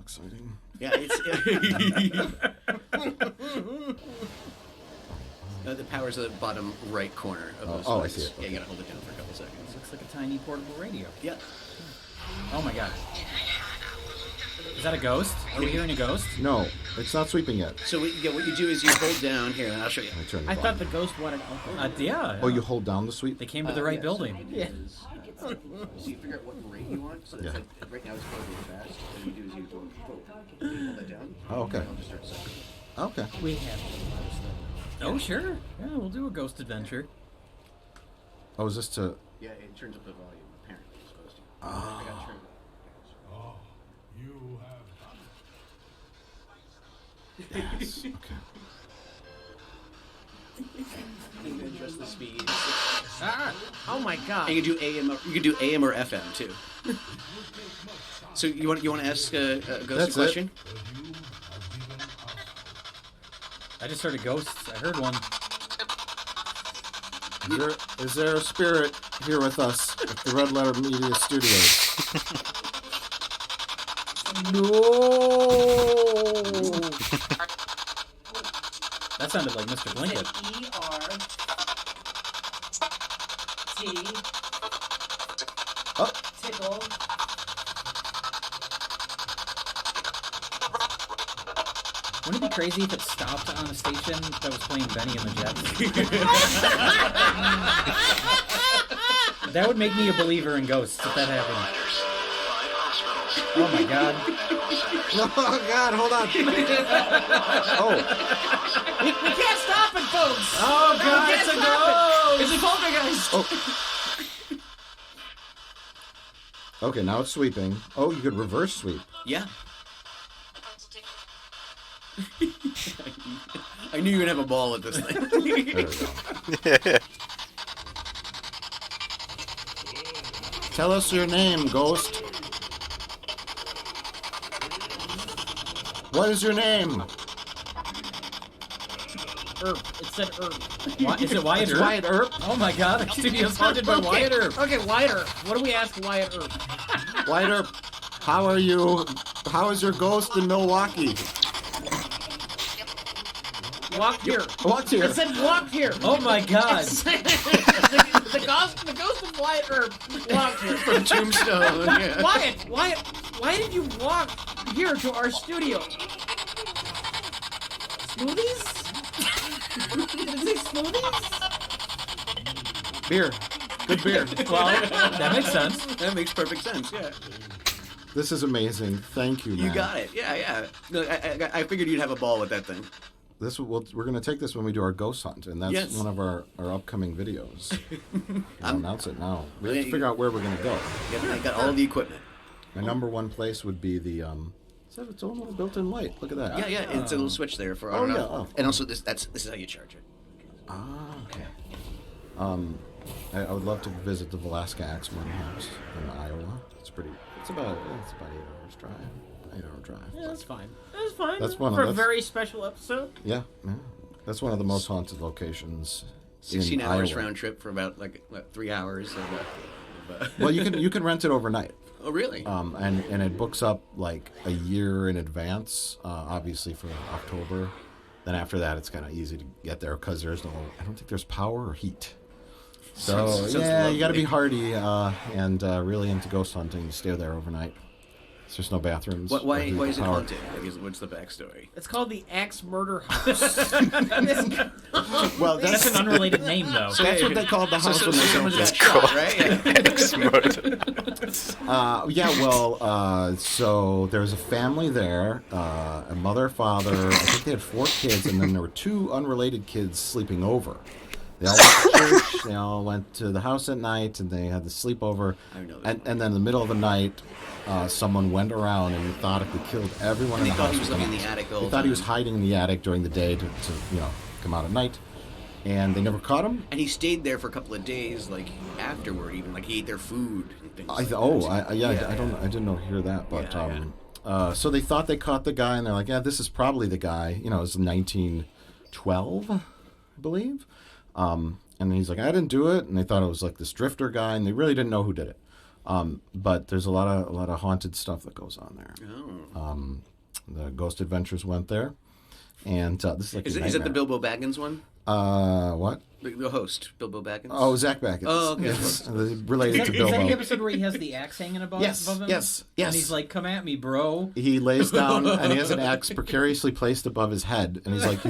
exciting. Yeah, it's... the power's at the bottom right corner of those I buttons. see it. Yeah, you gotta hold it down for a couple seconds. Looks like a tiny portable radio. Yeah. Oh my god. Is that a ghost? Are we hearing a ghost? No, it's not sweeping yet. So what you do is you hold down here, and I'll show you. Let me turn the I thought volume. the ghost wanted alcohol. Yeah. Oh, you hold down the sweep? They came to the right building. Yeah. So you figure out what rate you want. So it's like right now it's going really fast. What you do is you hold that down. Oh, okay. And I'll just start sucking. Okay. We have Oh, sure. Yeah, we'll do a ghost adventure. Oh, is this to... Yeah, it turns up the volume. Apparently, it's supposed to. I got turned. You have Yes. Okay. You can adjust the speed. Oh my god. And you can do AM. You can do AM or FM too. So you want to ask a ghost That's a question? I just heard a ghost. I heard one. Is there a spirit here with us at the Red Letter Media Studios? No. That sounded like Mr. Blinket. E-R-T. Oh. Tickle. Wouldn't it be crazy if it stopped on a station that was playing Benny and the Jets? That would make me a believer in ghosts if that happened. Oh my god. Oh, God, hold on. Oh. We can't stop it, folks. Oh god, it's a ghost! It's a poltergeist. Oh. Okay, now it's sweeping. Oh, you could reverse sweep. Yeah. I knew you would have a ball at this thing. There we go. Tell us your name, ghost. What is your name? Earp. It said Earp. Is it Wyatt Earp? Wyatt Earp. Oh my god, the studio's haunted by Wyatt Earp. Okay, Wyatt Earp. What do we ask Wyatt Earp? Wyatt Earp, how are you? How is your ghost in Milwaukee? Walk here. Walk here. It said walk here. Oh my god. the ghost of Wyatt Earp walked here. From Tombstone. Yeah. Wyatt, why did you walk here to our studio? Smoothies? Did it say smoothies? Beer. Good beer. Well, that makes sense. That makes perfect sense. Yeah. This is amazing. Thank you, man. You got it. Yeah, yeah. No, I figured you'd have a ball with that thing. We're going to take this when we do our ghost hunt, and that's Yes. one of our upcoming videos. I'll announce it now. We have Yeah, to figure out where we're going to go. Yeah, I got all the equipment. My number one place would be the it's its own little built-in light. Look at that. Yeah, yeah. And it's a little switch there for I Oh, don't know. yeah. Oh. And also this is how you charge it. Ah, okay. I would love to visit the Velasca Axman House in Iowa. It's about 8 hours drive. 8 hour drive. Yeah, that's fine. That's fine. That's for a very special episode. Yeah. That's one of the most haunted locations 16 in hours Iowa. round trip for about 3 hours. Well, you can rent it overnight. Oh, really? And it books up like a year in advance, obviously for October. Then after that, it's kind of easy to get there because I don't think there's power or heat. So Sounds you got to be lovely. hardy and really into ghost hunting. Stay there overnight. There's no bathrooms. Why or heat is or it power. haunted? What's the backstory? It's called the Axe Murder House. Well, That's an unrelated name, though. that's what they called the house when they built Someone's got it. shot, right? Yeah. So there was a family there, a mother, father. I think they had 4 kids, and then there were 2 unrelated kids sleeping over. They all went to church. They all went to the house at night, and they had the sleepover. I know that. And then in the middle of the night, someone went around and methodically killed everyone in the house. He thought he was with a living in the knife. attic all They the thought he was time. hiding in the attic during the day to come out at night, and they never caught him. And he stayed there for a couple of days, afterward, even he ate their food. And things I like that. I didn't hear that, but Yeah, so they thought they caught the guy, and they're like, yeah, this is probably the guy. It was 1912, I believe. And he's like, I didn't do it, and they thought it was like this drifter guy, and they really didn't know who did it. But there's a lot of haunted stuff that goes on there. Oh. The Ghost Adventures went there, and this is like Is a it the nightmare. Bilbo Baggins one? What? The host, Bilbo Baggins? Oh, Zach Baggins. Oh, okay. Yes, related to Is that the Bilbo. episode where he has the axe hanging above, Yes, above him? yes. And he's like, "Come at me, bro." He lays down and he has an axe precariously placed above his head, and he's like,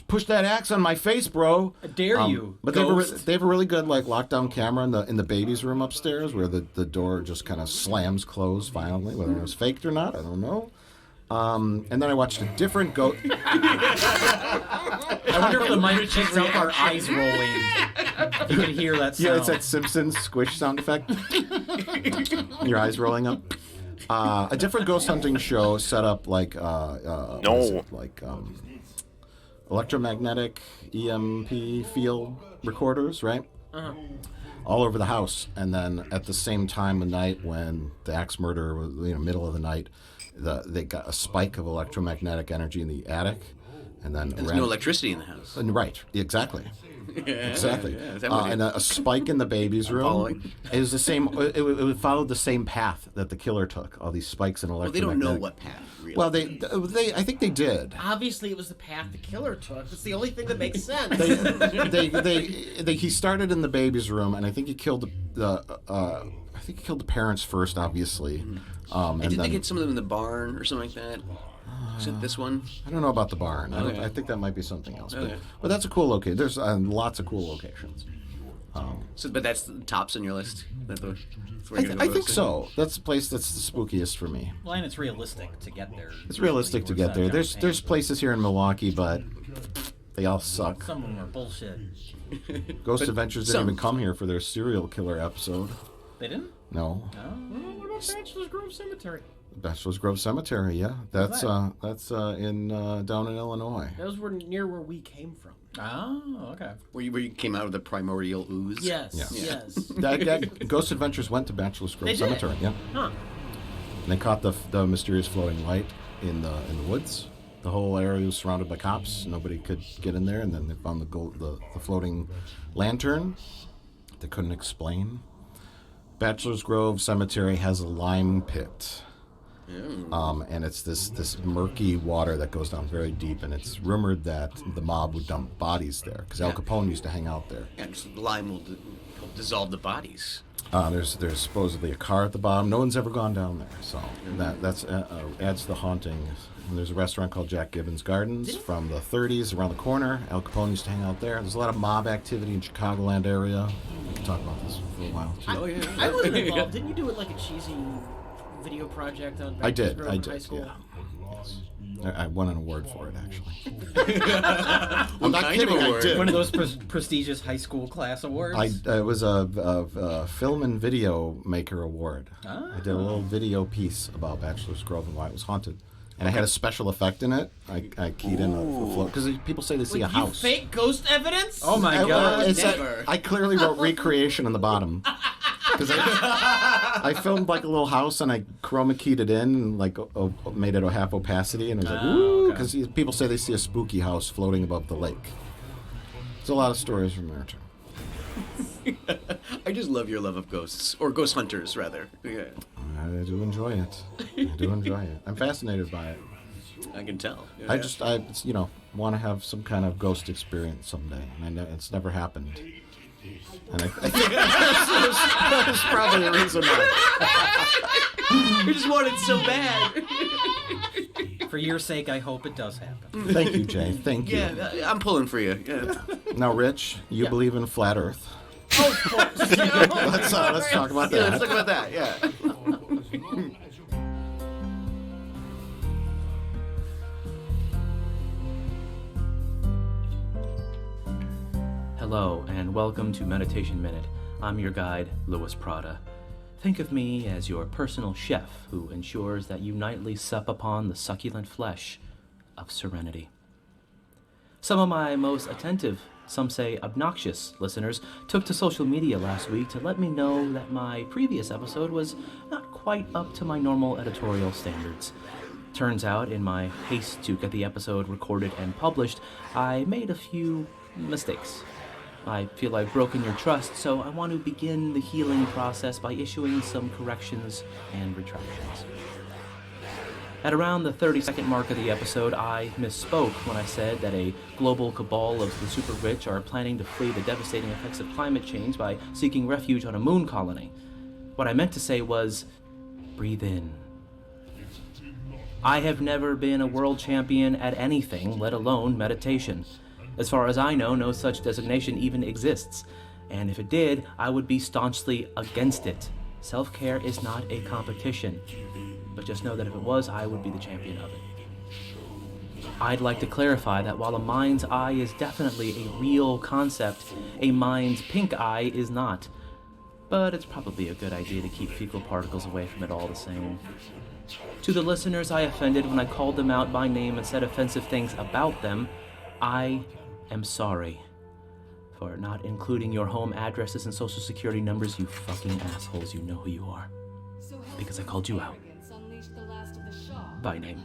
push that axe on my face, bro. I dare you. But ghost. they have a really good like lockdown camera in the baby's room upstairs, where the door just kind of slams closed violently, whether it was faked or not, I don't know. And then I watched a different ghost. I wonder if the mic picks up our eyes rolling. You can hear that sound. Yeah, it's that Simpsons squish sound effect. Your eyes rolling up. A different ghost hunting show set up like electromagnetic EMP field recorders, right? All over the house, and then at the same time of night when the axe murder was, middle of the night, they got a spike of electromagnetic energy in the attic, and then There's no electricity in the house. Right, exactly. Exactly. Yeah, is that what And a spike in the baby's room. following. It was the same. It followed the same path that the killer took. All these spikes in Well, they electromagnetic. don't know what path, really. Well, they I think they did. Obviously, it was the path the killer took. That's the only thing that makes sense. He started in the baby's room, and I think he killed the parents first, obviously. and did then, they get some of them in the barn or something like that? Is it this one? I don't know about the barn. Okay. I think that might be something else. Okay. But that's a cool location. There's lots of cool locations. But that's the tops on your list? That's where you're gonna I go think to? so. That's the place that's the spookiest for me. Well, and it's realistic to get there. It's realistic to get there. There's places here in Milwaukee, but they all suck. Some of them are bullshit. Ghost But Adventures didn't some- even come here for their serial killer episode. They didn't? No. No. What about Bachelor's Grove Cemetery? Bachelor's Grove Cemetery, yeah. That's in down in Illinois. Those were near where we came from. Oh, okay. Where you came out of the primordial ooze? Yes, Yeah. yes. That Ghost Adventures went to Bachelor's Grove They did? Cemetery, yeah. Huh. And they caught the mysterious floating light in the woods. The whole area was surrounded by cops. Nobody could get in there, and then they found the floating lantern. They couldn't explain. Bachelor's Grove Cemetery has a lime pit. And it's this murky water that goes down very deep, and it's rumored that the mob would dump bodies there because Al Capone used to hang out there. And the lime will help dissolve the bodies. There's supposedly a car at the bottom. No one's ever gone down there, so that's adds to the haunting. And there's a restaurant called Jack Gibbons Gardens from the 30s around the corner. Al Capone used to hang out there. There's a lot of mob activity in Chicagoland area. We can talk about this for a while too. Oh, yeah. I wasn't involved. Didn't you do it like a cheesy video project on Bachelor's Grove I High did, School? yeah. Yes. I won an award for it, actually. I'm not kidding, I did. One of those prestigious high school class awards. It was a film and video maker award. Ah. I did a little video piece about Bachelor's Grove and why it was haunted. And I had a special effect in it. I keyed in a float. Because people say they see a You house. fake ghost evidence? Oh my I, god. I clearly wrote recreation on the bottom. Because I filmed like a little house and I chroma keyed it in and like made it a half opacity. And it was like, ooh, because people say they see a spooky house floating above the lake. There's a lot of stories from there, too. I just love your love of ghosts, or ghost hunters, rather. Yeah, I do enjoy it. I do enjoy it. I'm fascinated by it. I can tell. Yeah. I want to have some kind of ghost experience someday, and I know it's never happened. And I think that's probably a reason why. I just want it so bad. For your sake, I hope it does happen. Thank you, Jay. Thank you. Yeah, I'm pulling for you. Yeah. Now, Rich, you believe in flat Earth. Oh, of course. Let's talk about Yeah, let's that. talk about that. Yeah. Hello, and welcome to Meditation Minute. I'm your guide, Louis Prada. Think of me as your personal chef who ensures that you nightly sup upon the succulent flesh of serenity. Some of my most attentive, some say obnoxious, listeners took to social media last week to let me know that my previous episode was not quite up to my normal editorial standards. Turns out, in my haste to get the episode recorded and published, I made a few mistakes. I feel I've broken your trust, so I want to begin the healing process by issuing some corrections and retractions. At around the 30-second mark of the episode, I misspoke when I said that a global cabal of the super rich are planning to flee the devastating effects of climate change by seeking refuge on a moon colony. What I meant to say was, breathe in. I have never been a world champion at anything, let alone meditation. As far as I know, no such designation even exists. And if it did, I would be staunchly against it. Self-care is not a competition. But just know that if it was, I would be the champion of it. I'd like to clarify that while a mind's eye is definitely a real concept, a mind's pink eye is not. But it's probably a good idea to keep fecal particles away from it all the same. To the listeners I offended when I called them out by name and said offensive things about them, I am sorry for not including your home addresses and social security numbers, you fucking assholes. You know who you are. Because I called you out by name.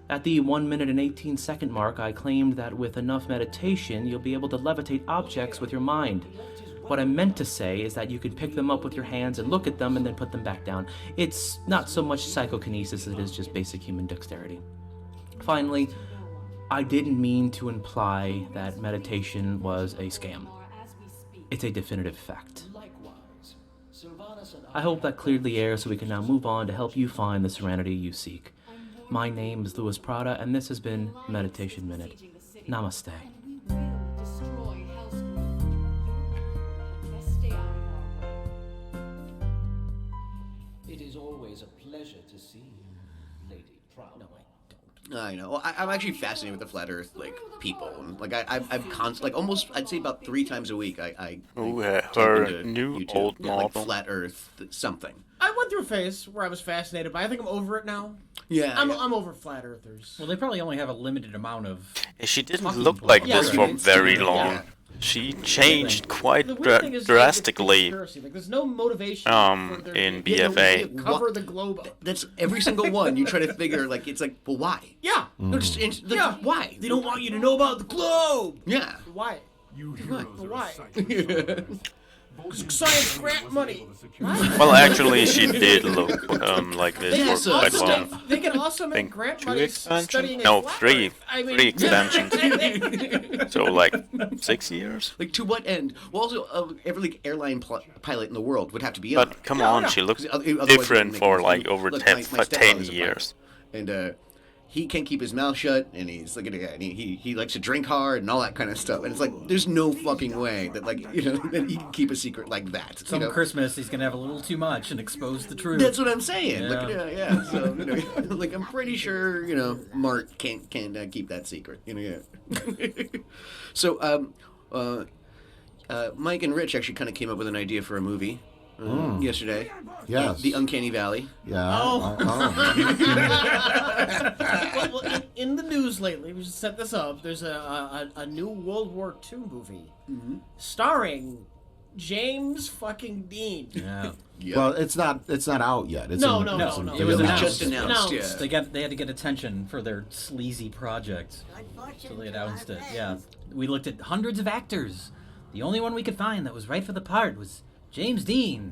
At the 1 minute and 18 second mark, I claimed that with enough meditation, you'll be able to levitate objects with your mind. What I meant to say is that you can pick them up with your hands and look at them and then put them back down. It's not so much psychokinesis as it is just basic human dexterity. Finally, I didn't mean to imply that meditation was a scam. It's a definitive fact. I hope that cleared the air so we can now move on to help you find the serenity you seek. My name is Louis Prada, and this has been Meditation Minute. Namaste. It is always a pleasure to see you, Lady Prada. No, I don't. I know. Well, I'm actually fascinated with the flat Earth, like, people. And, like, I'm constantly, like, almost, I'd say about 3 times a week, I type her into new YouTube, old yeah, like, model. flat Earth, something. I went through a phase where I was fascinated, but I think I'm over it now. Yeah. I'm over flat earthers. Well, they probably only have a limited amount of... She didn't Talking look about like it. Yeah, this I mean, for it's- very yeah. long. She changed quite The weird thing is, like, it's drastically conspiracy. Like, there's no motivation for there in to be- BFA. to cover the globe up. That's every single one. You try to figure, like, it's like, well, why? Yeah. No, just, Yeah. why? They don't want you to know about the globe. Yeah. Why? You heroes But are why? psychic. Science grant money. Well, actually, she did look like They this can, for quite also long. make, they can also make Think grant 2 money expansions? studying a No, flat 3. Earth. I mean, 3 expansions. So, like, 6 years? Like, to what end? Well, also, every like, airline pilot in the world would have to be in But come on, she looks Otherwise it different wouldn't make for any like sense. over Look, 10, my for 10 stepfather's a pilot, years. and he can't keep his mouth shut, and he's like, and he likes to drink hard and all that kind of stuff. And it's like, there's no fucking way that, like, you know, that he can keep a secret like that. Some you know? Christmas, he's gonna have a little too much and expose the truth. That's what I'm saying. Yeah. Like, yeah. So, you know, like, I'm pretty sure, you know, Mark can't keep that secret. You know, yeah. So, Mike and Rich actually kind of came up with an idea for a movie yesterday. Yes. The Uncanny Valley. Yeah. Oh. Oh. well, in the news lately, we should set this up. There's a new World War II movie starring James fucking Dean. Yeah. Yeah. Well, it's not out yet. It's No, in- no, it's no, in no. It was development. just announced. Yeah. They had to get attention for their sleazy project, so they announced it. Yeah, we looked at hundreds of actors. The only one we could find that was right for the part was James Dean.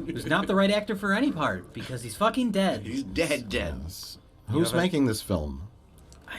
Who's not the right actor for any part because he's fucking dead. He's dead. Yes. Who's making this film?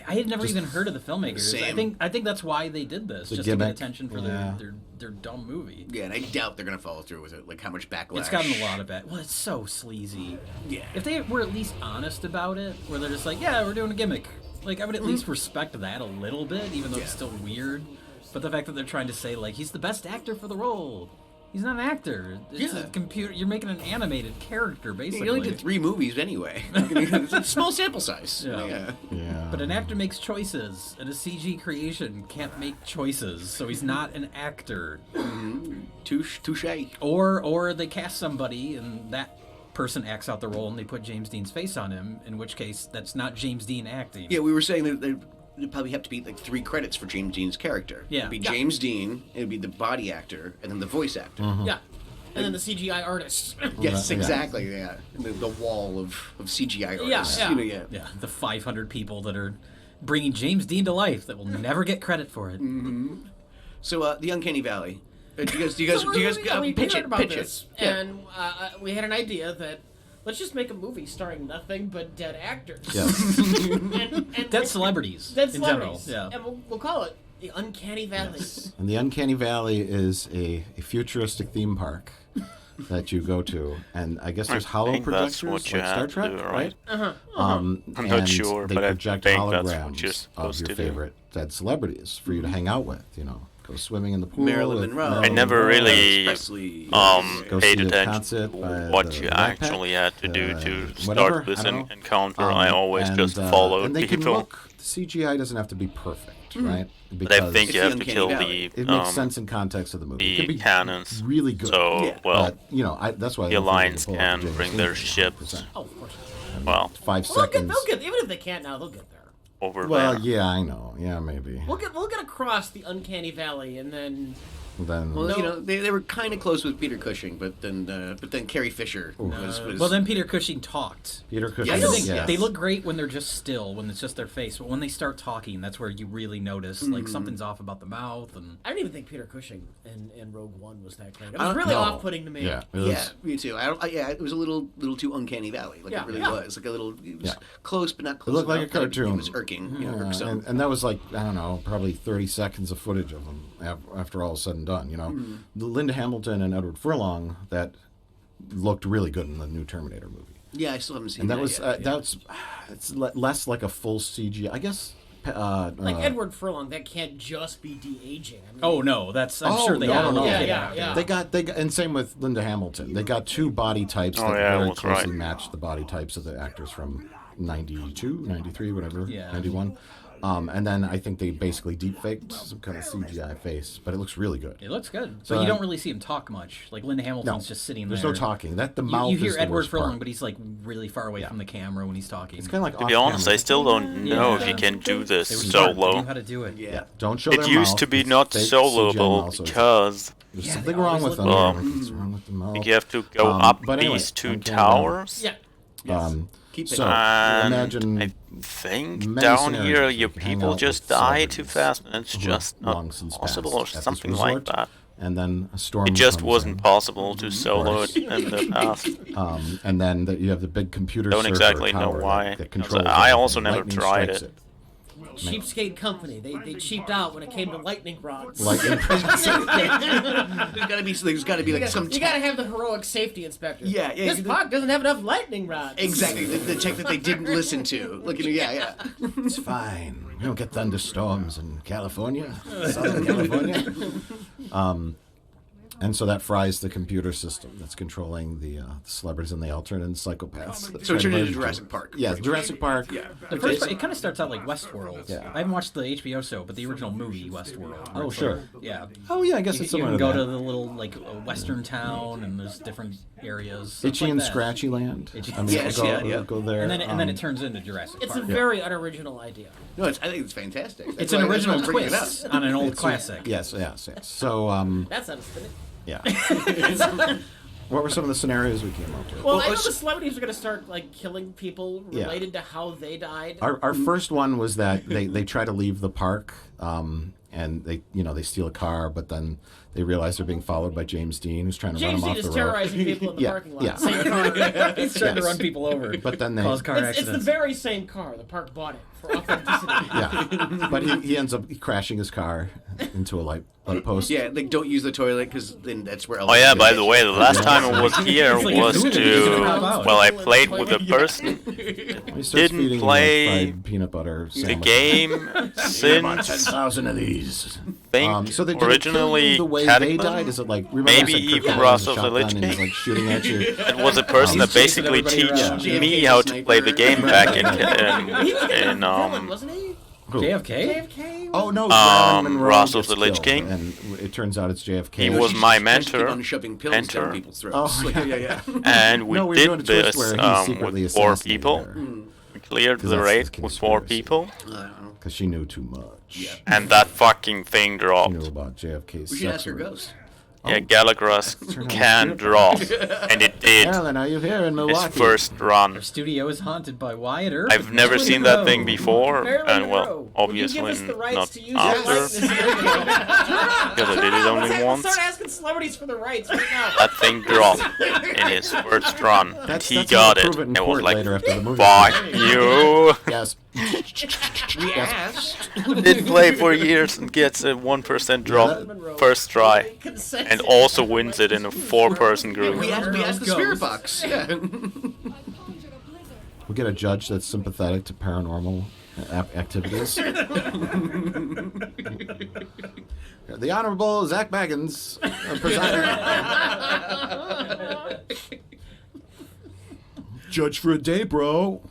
I had never even heard of the filmmakers. Same. I think that's why they did this, The just to gimmick. get attention for Yeah. their dumb movie. Yeah, and I doubt they're gonna follow through with it. Like how much backlash. It's gotten a lot of bad. Well, it's so sleazy. Yeah. If they were at least honest about it, where they're just like, yeah, we're doing a gimmick. Like, I would at least respect that a little bit, even though it's still weird. But the fact that they're trying to say, like, he's the best actor for the role. He's not an actor. It's a computer. You're making an animated character, basically. He only did 3 movies anyway. I mean, it's a small sample size. Yeah. Yeah. But an actor makes choices, and a CG creation can't make choices, so he's not an actor. Touche. Or they cast somebody, and that person acts out the role, and they put James Dean's face on him, in which case, that's not James Dean acting. Yeah, we were saying that there'd probably have to be like 3 credits for James Dean's character. Yeah. It'd be Yeah. James Dean, it'd be the body actor, and then the voice actor. Yeah. And then the CGI artist. Yes, Yeah. exactly. Yeah, the wall of CGI artists. yeah. You know, yeah. Yeah, the 500 people that are bringing James Dean to life that will never get credit for it. So the Uncanny Valley. Do you guys we pitch heard it? about Pitch this, it. Yeah. and we had an idea that let's just make a movie starring nothing but dead actors. Yes. and Dead celebrities. Dead in general. celebrities. Yeah. And we'll call it the Uncanny Valley. And the Uncanny Valley is a futuristic theme park that you go to, and I guess there's hollow think that's projectors what you like Star have to Trek, do, right? right? I'm not sure, they but I project think that's what holograms you're of supposed your to do. favorite dead celebrities for you to hang out with. You know, go swimming in the pool. Marilyn with Monroe. Marilyn I never Monroe. really Presley. Go paid see a attention concert to by what the you Rat Pack, actually had to do to whatever, start this I don't know. encounter. I always and, just followed and they people. Can look, the CGI doesn't have to be perfect, right? But I think It's you the have to Uncanny kill Valley. it makes sense in context of the movie. It could the be cannons. really good. So, Yeah. well, but, you know, that's why the I don't think Alliance they pull off can the James bring their Dean ships. 100%. Oh, of course. well, 5 They'll seconds. get. Even if they can't now, they'll get there. over Well, there. yeah, I know. Yeah, maybe. We'll get across the Uncanny Valley, and then Then Well, No. you know, they were kind of close with Peter Cushing, but then Carrie Fisher was Well, then Peter Cushing talked. Peter Cushing. I Yes. think yes. they look great when they're just still, when it's just their face. But when they start talking, that's where you really notice like something's off about the mouth. And I didn't even think Peter Cushing in Rogue One was that great. It I was don't really know. off-putting to me. Yeah, it was, Yeah, me too. Yeah, it was a little too Uncanny Valley. Like Yeah. it really Yeah. was. Like a little. It was Yeah. close, but not close. looked like enough a that cartoon. It was irking. You know, Yeah, irksome. and that was like, I don't know, probably 30 seconds of footage of them after all is said and done. You know, Linda Hamilton and Edward Furlong, that looked really good in the new Terminator movie. Yeah, I still haven't seen And that that was yet. Yeah. it's less like a full CG. I guess. Like Edward Furlong, that can't just be de-aging. I mean, oh no, that's I'm Oh, sure they no, have no, a no. little Yeah, kid yeah, actor. yeah. They got, and same with Linda Hamilton. They got two body types Oh, that yeah, very that's closely right. match the body types of the actors from 92, 93, whatever, Yeah. 91. And then I think they basically deep faked some kind of CGI face, but it looks really good. It looks good, So, but you don't really see him talk much. Like Linda Hamilton's No, just sitting There's there. no talking. That the You, mouth you hear is the Edward worst Furlong, part. but he's like really far away from the camera when he's talking. It's kind of like To be honest, I still don't know if Yeah. you can do this They were smart. They knew solo. how to do it. Yeah. Don't show It their used mouth. to be It's not fake CGI soloable mouth, so it's- because there's Yeah, something they wrong always with them. look Um, Like, what's wrong with the mouth? you have to go Um, up but anyway, these two Uncanny towers. Yeah. Keep it So And imagine I think many down scenarios here where your you can hang people out just with die too celebrities fast, and it's who just have not long since possible passed or at this something like resort, that. And then a storm. It just comes wasn't in, possible to solo course. it in the past. and then you have the big computer. Don't server exactly know tower why. That controls I also everything. never Lightning tried strikes it. Cheapskate company. They cheaped out when it came to lightning rods. Lightning. there's got to be like some. You gotta have the heroic safety inspector. Yeah, yeah, This you- park doesn't have enough lightning rods. Exactly, the tech that they didn't listen to. Look at yeah. It's fine. We don't get thunderstorms in California, Southern California. And so that fries the computer system that's controlling the celebrities and the alternate and psychopaths. So it turned into Jurassic Park. Yeah, Jurassic Park. Yeah. The first part, it kind of starts out like Westworld. Yeah. I haven't watched the HBO show, but the original movie Westworld. Oh, sure. Yeah. Oh yeah, I guess You, it's you similar can to go that. to the little like western town, and there's different areas. stuff Itchy like and that. Scratchy Land. Itchy- I mean, Yes, go, yeah. go there. And then it turns into Jurassic It's a Park. very unoriginal idea. No, I think it's fantastic. It's an original twist on an old It's- classic. Yes. So That's how to spin it. yeah. What were some of the scenarios we came up with? Well, I know the celebrities are gonna start like killing people Yeah. related to how they died. Our first one was that they try to leave the park, and they steal a car, but then they realize they're being followed by James Dean, who's trying to James run Dean them is off the road. terrorizing people in the Yeah, parking lot. yeah. Same car. He's trying to Yes. run people over. But then they cause car It's the accidents. very same car. The park bought it for authenticity. yeah, but he ends up crashing his car into a light post. Yeah, like don't use the toilet because then that's where. Oh yeah, by the way, the last time I was here It's like was a food to, addiction about. well, I played with a person. He starts Didn't feeding him, play like, fried peanut butter The sandwiches. game since 10,000 of these. think So they did it kill originally you the way they Cataclysm. died. Is it like remember Maybe I said Kirk even Cameron Ross has a of the shotgun Lich and he's King. like shooting at you? It was a person that He's chasing basically everybody around. teach JFK me how to sniper. play the game back He was gonna in villain, wasn't he? Who? JFK? JFK. Oh no, Marilyn Monroe Ross of gets the Lich killed, King. and it turns out it's JFK. He was my She's trying to keep mentor. on shoving pills down people's throats. Oh, Like, yeah. And we No, we were doing did a twist this where he secretly with 4 assassinated people. her. We cleared 'Cause the that's raid the with 4 conspiracy. people, I don't know. Because she knew too much. Yeah. and that fucking thing She dropped. knew about JFK's We should sex ask her rumors. ghost. Yeah, Gallagher's Turn on can the draw, and it did Alan, are you here in his Milwaukee? first run. Our studio is haunted by Wyatt Earp. I've and never Marilyn seen that Monroe. thing before, Marilyn and well, Monroe, obviously will you give us the rights not to use your after, likeness? because I did it only Let's once. start asking celebrities for the rights right now. That thing dropped in his first run, and he That's got how it, to prove it in and was court like, later after the movie. fuck you. Yes. We asked. Did play for years and gets a 1% drop first try, and also wins it in a 4-person group. We asked the spirit box. Yeah. We get a judge that's sympathetic to paranormal activities. The Honorable Zach Baggins, presiding. Judge for a day, bro.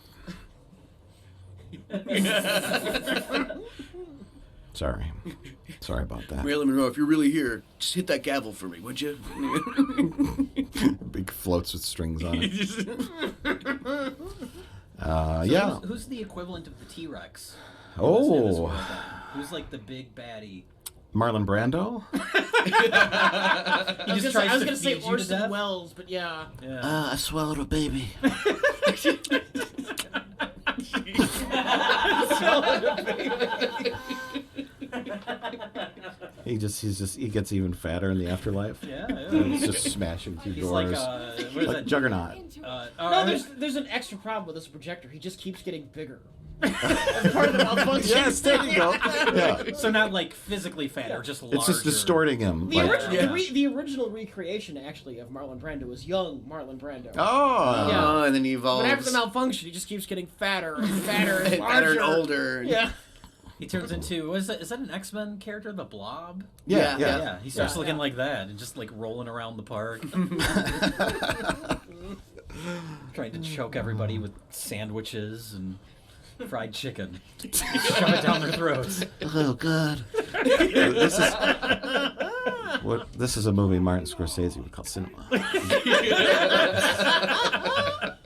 Sorry about that. Marilyn Monroe, if you're really here, just hit that gavel for me, would you? Big floats with strings on it. So Yeah. Who's the equivalent of the T-Rex? Oh, Who's like the big baddie? Marlon Brando. He just tries I was to gonna say feed you to Orson death? Welles, but yeah. Yeah. I swallowed a baby. He gets even fatter in the afterlife. Yeah. And he's just smashing through He's doors. like, what is Like that? Juggernaut. No, there's an extra problem with this projector. He just keeps getting bigger. That's part of the malfunction. Yes, there you go. Yeah. So not like physically fat or just larger. It's just distorting him. The, like- original, the original recreation, actually, of Marlon Brando was young Marlon Brando. Oh. Yeah. Oh, and then he evolves. But after the malfunction, he just keeps getting fatter and fatter and and larger. fatter and older. Yeah. He turns into is that an X-Men character, the Blob? Yeah. Yeah, he starts Yeah. looking like that and just like rolling around the park, trying to choke everybody with sandwiches and fried chicken, shove it down their throats. Oh God. This is a movie Martin Scorsese would call cinema.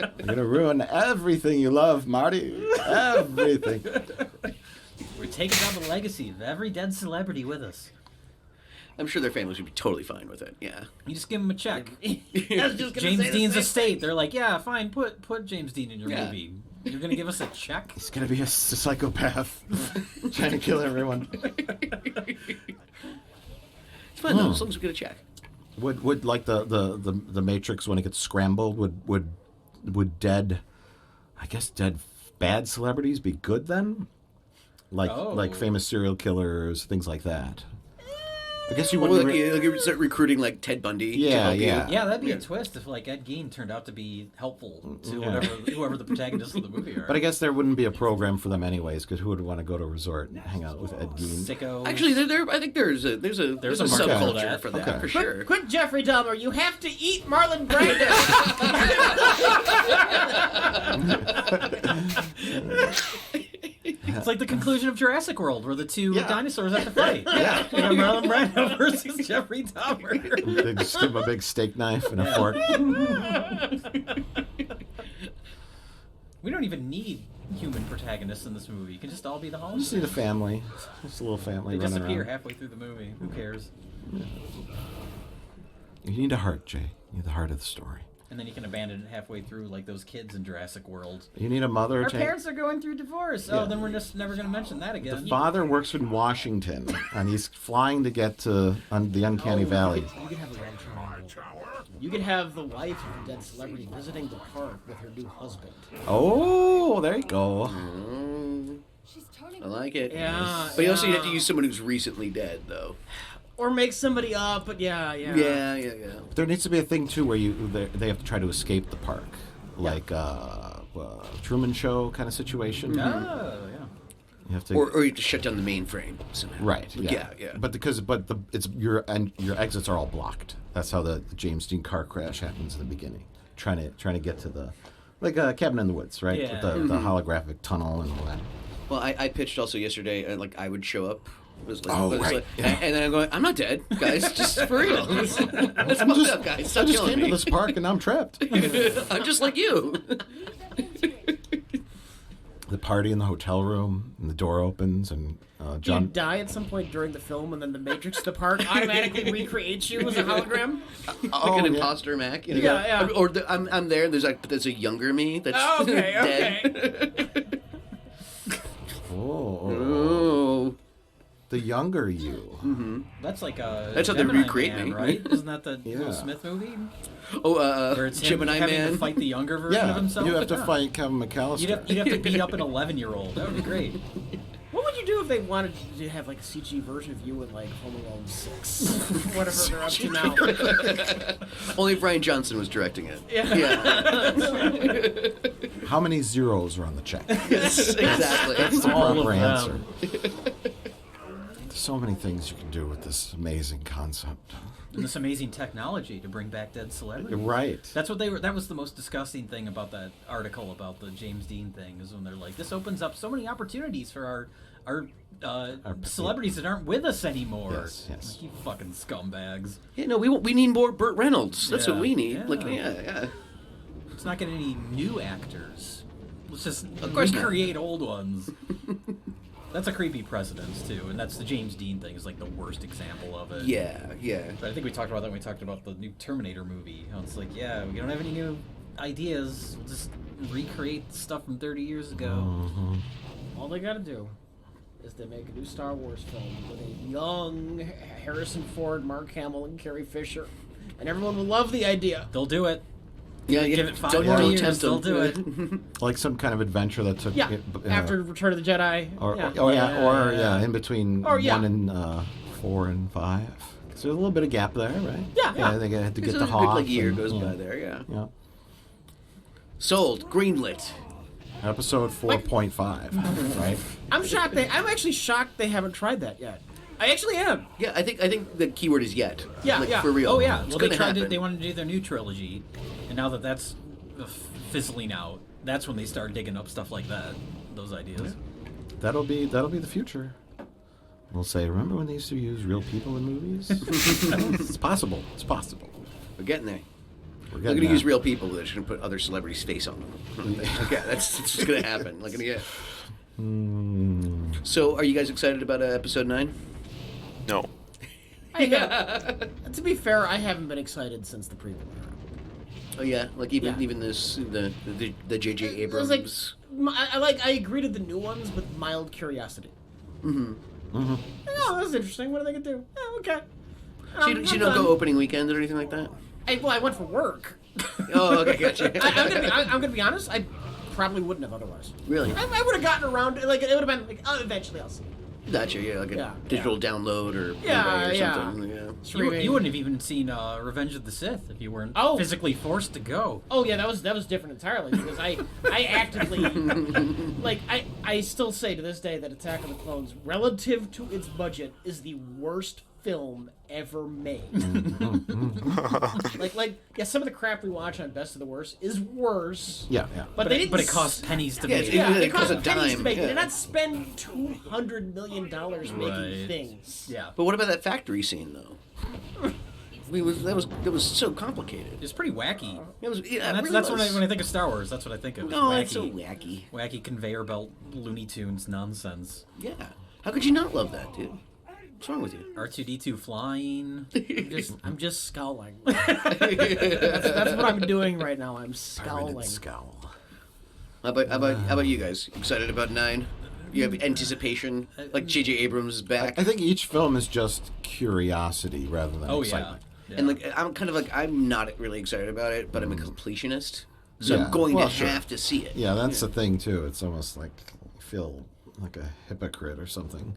You're gonna ruin everything you love, Marty. Everything. We're taking down the legacy of every dead celebrity with us. I'm sure their families would be totally fine with it. Yeah. You just give them a check. I was just gonna James say the Dean's same estate. thing. They're like, yeah, fine, put James Dean in your Yeah. movie. You're gonna give us a check? He's gonna be a psychopath, trying to kill everyone. It's fine though, as long as we get a check. Would like the Matrix when it gets scrambled? Would dead bad celebrities be good then? Like famous serial killers, things like that. I guess you Or wouldn't. like you start recruiting like Ted Bundy. to Yeah, help you. yeah. Yeah, that'd be a twist if like Ed Gein turned out to be helpful to whoever the protagonists of the movie are. But I guess there wouldn't be a program for them anyways, because who would want to go to a resort and hang out with Ed Gein? Sicko. Actually, I think there's a There's a market for subculture that. for that Okay. for sure. Quick, Jeffrey Dahmer, you have to eat Marlon Brando. It's like the conclusion of Jurassic World, where the two Yeah. dinosaurs have to fight. Yeah, you got Marlon Brando versus Jeffrey Dahmer. Just give him a big steak knife and a fork. We don't even need human protagonists in this movie. You can just all be the Just holograms. need a family, just a little family They running disappear around. halfway through the movie. Who cares? You need a heart, Jay. You need the heart of the story. And then you can abandon it halfway through, like those kids in Jurassic World. You need a mother. Our to- parents are going through divorce. Yeah. Oh, then we're just never going to mention that again. The father works in Washington, and he's flying to get to the Uncanny Valley. You could have a love triangle. You could have the wife of a dead celebrity visiting the park with her new husband. Oh, there you go. I like it. Yeah, But you also yeah. have to use someone who's recently dead, though. Or make somebody up, but yeah. Yeah. There needs to be a thing too where they have to try to escape the park, like Truman Show kind of situation. Oh, yeah. You have to, Or you have to shut down the mainframe somehow. right? Yeah. Yeah. But it's your exits are all blocked. That's how the James Dean car crash happens in the beginning. Trying to get to the Cabin in the Woods, right? Yeah. With the holographic tunnel and all that. Well, I pitched also yesterday, like I would show up. It was like, Oh, it was right, like- yeah. And then I'm going, I'm not dead, guys. Just for real. Let's fuck up, guys. Stop I just killing came me. to this park and I'm trapped. I'm just like you. The party in the hotel room, and the door opens, and Do you die at some point during the film, and then the Matrix, the park, automatically recreates you as a hologram? Like an imposter Mac. You know? Yeah. Or I'm there. There's a younger me that's dead. Oh. The younger you. Mm-hmm. That's like a That's how they Gemini recreate Man, me. right? Isn't that the Yeah. Will Smith movie? Oh, Where it's him Gemini having Man. to fight the younger version of Yeah, himself? you have to Yeah. fight Kevin McAllister. You'd have to beat up an 11-year-old. That would be great. What would you do if they wanted to have like a CG version of you in like Home Alone 6? Whatever they're up to now. Only if Ryan Johnson was directing it. Yeah. How many zeros are on the check? Yes, exactly. That's the All proper of answer. them. There's so many things you can do with this amazing concept. And this amazing technology to bring back dead celebrities. Right. That's what they were. That was the most disgusting thing about that article about the James Dean thing, is when they're like, "This opens up so many opportunities for our celebrities that aren't with us anymore." Yes, yes. Like, you fucking scumbags. Yeah, no, we need more Burt Reynolds. That's what Yeah, we need. yeah. Like, yeah. Let's not get any new actors. Let's just Of course not. recreate old ones. That's a creepy precedence too, and that's the James Dean thing is like the worst example of it. Yeah. But I think we talked about that when we talked about the new Terminator movie. How it's like, yeah, we don't have any new ideas. We'll just recreate stuff from 30 years ago. All they gotta do is they make a new Star Wars film with a young Harrison Ford, Mark Hamill, and Carrie Fisher, and everyone will love the idea. They'll do it. Yeah, Give it 5 don't, more don't years, tempt they'll them. do it. Like some kind of adventure that took... Yeah, after Return of the Jedi. In between Or, yeah. 1 and 4 and 5. So there's a little bit of gap there, right? Yeah. They had to get So the a good Hoth. year and- goes yeah. by there, yeah. Yeah. Sold. Greenlit. Episode 4.5, right? I'm actually shocked they haven't tried that yet. I actually am. Yeah, I think the keyword is yet. Yeah, like, yeah. for real. Oh yeah. It's Well, they gonna tried to. happen. They wanted to do their new trilogy, and now that that's fizzling out, that's when they start digging up stuff like that. Those ideas. That'll be the future. We'll say, remember when they used to use real people in movies? It's possible. It's possible. We're getting there. We're We're getting gonna there. use real people. They're just gonna put other celebrities' face on them. Okay, that's what's gonna happen. Like, yeah. So, are you guys excited about episode 9? No. To be fair, I haven't been excited since the prequel era. Oh yeah, like even Yeah. this the J.J. It was like Abrams. I agree to the new ones with mild curiosity. Oh, that's interesting. What are they gonna do? Oh, okay. So you don't go opening weekend or anything like that? I went for work. Oh, okay, gotcha. I'm gonna be honest. I probably wouldn't have otherwise. Really? I would have gotten around. Like it would have been like, oh, eventually I'll see. Gotcha, yeah, like a Yeah, digital download or Yeah, Blu-ray or yeah. something. Yeah. You wouldn't have even seen Revenge of the Sith if you weren't Oh. physically forced to go. Oh yeah, that was different entirely because I actively like I still say to this day that Attack of the Clones, relative to its budget, is the worst film ever made. like yeah, some of the crap we watch on Best of the Worst is worse. Yeah. But they didn't. But it costs pennies to Yeah, make. it's- Yeah, It it cost costs a pennies dime, to make. yeah. They did not spend $200 million making Right. things. Yeah. But what about that factory scene though? That was so complicated. It's pretty wacky. It was. Yeah, And it that's really was. when I think of Star Wars. That's what I think of. No, wacky, it's so wacky. wacky conveyor belt Looney Tunes nonsense. Yeah. How could you not love that, dude? What's wrong with you? R2D2 flying. I'm just scowling. that's what I'm doing right now. I'm Pirated scowling. scowl. How about you guys? Excited about 9? You have anticipation, like J.J. Abrams is back, I think each film is just curiosity rather than Oh excitement. yeah. and like I'm not really excited about it, but I'm a completionist, so Yeah, I'm going well, to sure. have to see it. Yeah, that's the thing too. It's almost like you feel like a hypocrite or something.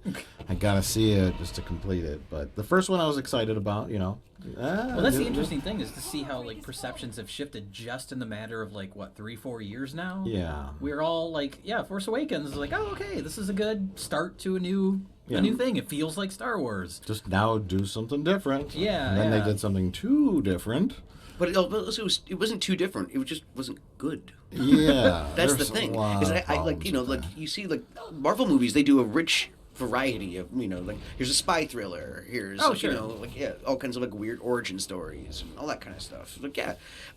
I gotta see it just to complete it. But the first one I was excited about, you know. Well, that's the interesting thing is to see how like perceptions have shifted just in the matter of like what 3-4 years now. Yeah. We're all like, yeah, Force Awakens is like, oh, okay, this is a good start to a new Yeah. thing. It feels like Star Wars. Just now do something different. Yeah, And then yeah. they did something too different. But it wasn't too different. It just wasn't good. Yeah. That's the there's thing. A lot Is of I like problems with like that. you see like Marvel movies, they do a rich variety of like here's a spy thriller, here's Oh, sure. like all kinds of like weird origin stories and all that kind of stuff. Like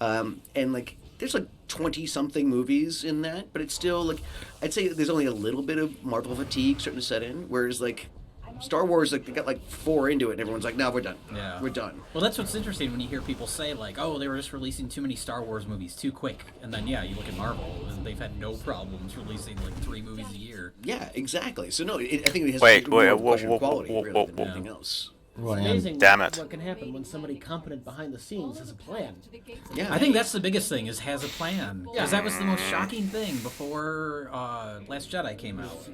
and like there's like 20 something movies in that, but it's still like I'd say there's only a little bit of Marvel fatigue starting to set in, whereas like Star Wars, like they got like 4 into it, and everyone's like, "No, we're done. Yeah. We're done." Well, that's what's interesting when you hear people say like, "Oh, they were just releasing too many Star Wars movies too quick," and then you look at Marvel, and they've had no problems releasing like 3 movies a year. Yeah, exactly. So no, I think it has Wait, to do with wait, the question whoa, of quality whoa, really whoa, than whoa. anything else. Well, It's and amazing Damn it. what can happen when somebody competent behind the scenes has a plan. Yeah, I think that's the biggest thing is has a plan because that was the most shocking thing before Last Jedi came out.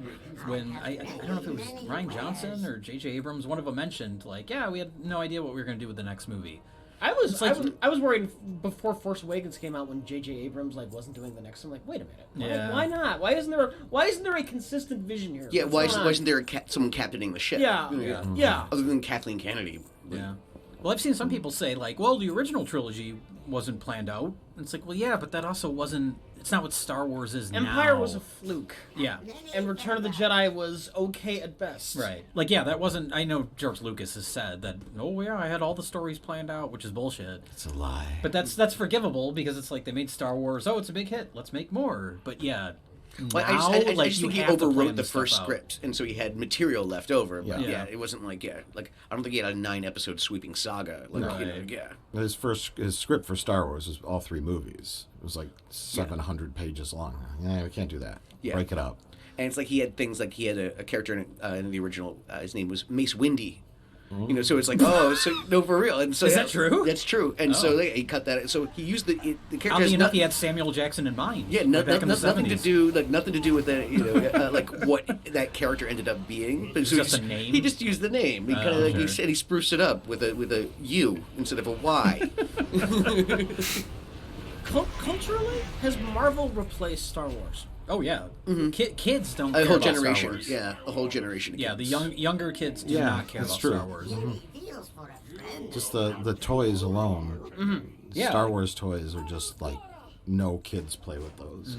When I don't know if it was Ryan Johnson or J.J. Abrams, one of them mentioned like, yeah, we had no idea what we were going to do with the next movie. I was like- I was worried before Force Awakens came out when J.J. Abrams like wasn't doing the next. I'm like, wait a minute, why not? Why isn't there a consistent vision here? Yeah, What's going why on? isn't there someone captaining the ship? Yeah. Other than Kathleen Kennedy. Yeah. Well, I've seen some people say like, well, the original trilogy wasn't planned out. And it's like, well, yeah, but that also wasn't. It's not what Star Wars is now. Empire was a fluke. Yeah. And Return of the Jedi was okay at best. Right. Like, yeah, that wasn't. I know George Lucas has said that. Oh yeah, I had all the stories planned out, which is bullshit. it's a lie. But that's forgivable because it's like they made Star Wars. Oh, it's a big hit. Let's make more. But yeah. Well, now, I like, just you think he have to plan overwrote the this stuff first out. script, and so he had material left over. But Yeah. yeah, it wasn't like like I don't think he had a 9-episode sweeping saga. Like Right. His script for Star Wars was all 3 movies. It was like 700 pages long. Yeah, we can't do that. Yeah. Break it up. And it's like he had things like he had a character in the original. His name was Mace Windy. You know, so it's like, oh, so no, for real. And so Is that true? That's true. And so he cut that. So he used the character. Oddly has enough, not- he had Samuel Jackson in mind. Yeah, back in the nothing to 70s. do nothing to do with the like what that character ended up being. But so Just he a name? He just used the name. He kind of like sure. he said he spruced it up with a U instead of a Y. Culturally, has Marvel replaced Star Wars? Oh yeah. Kids don't A care whole about Star generation. Wars. Yeah, a whole generation. Of Yeah, the kids. younger kids do Yeah, not care that's about true. Star Wars. Just the toys alone. Yeah. Star Wars toys are just like no kids play with those.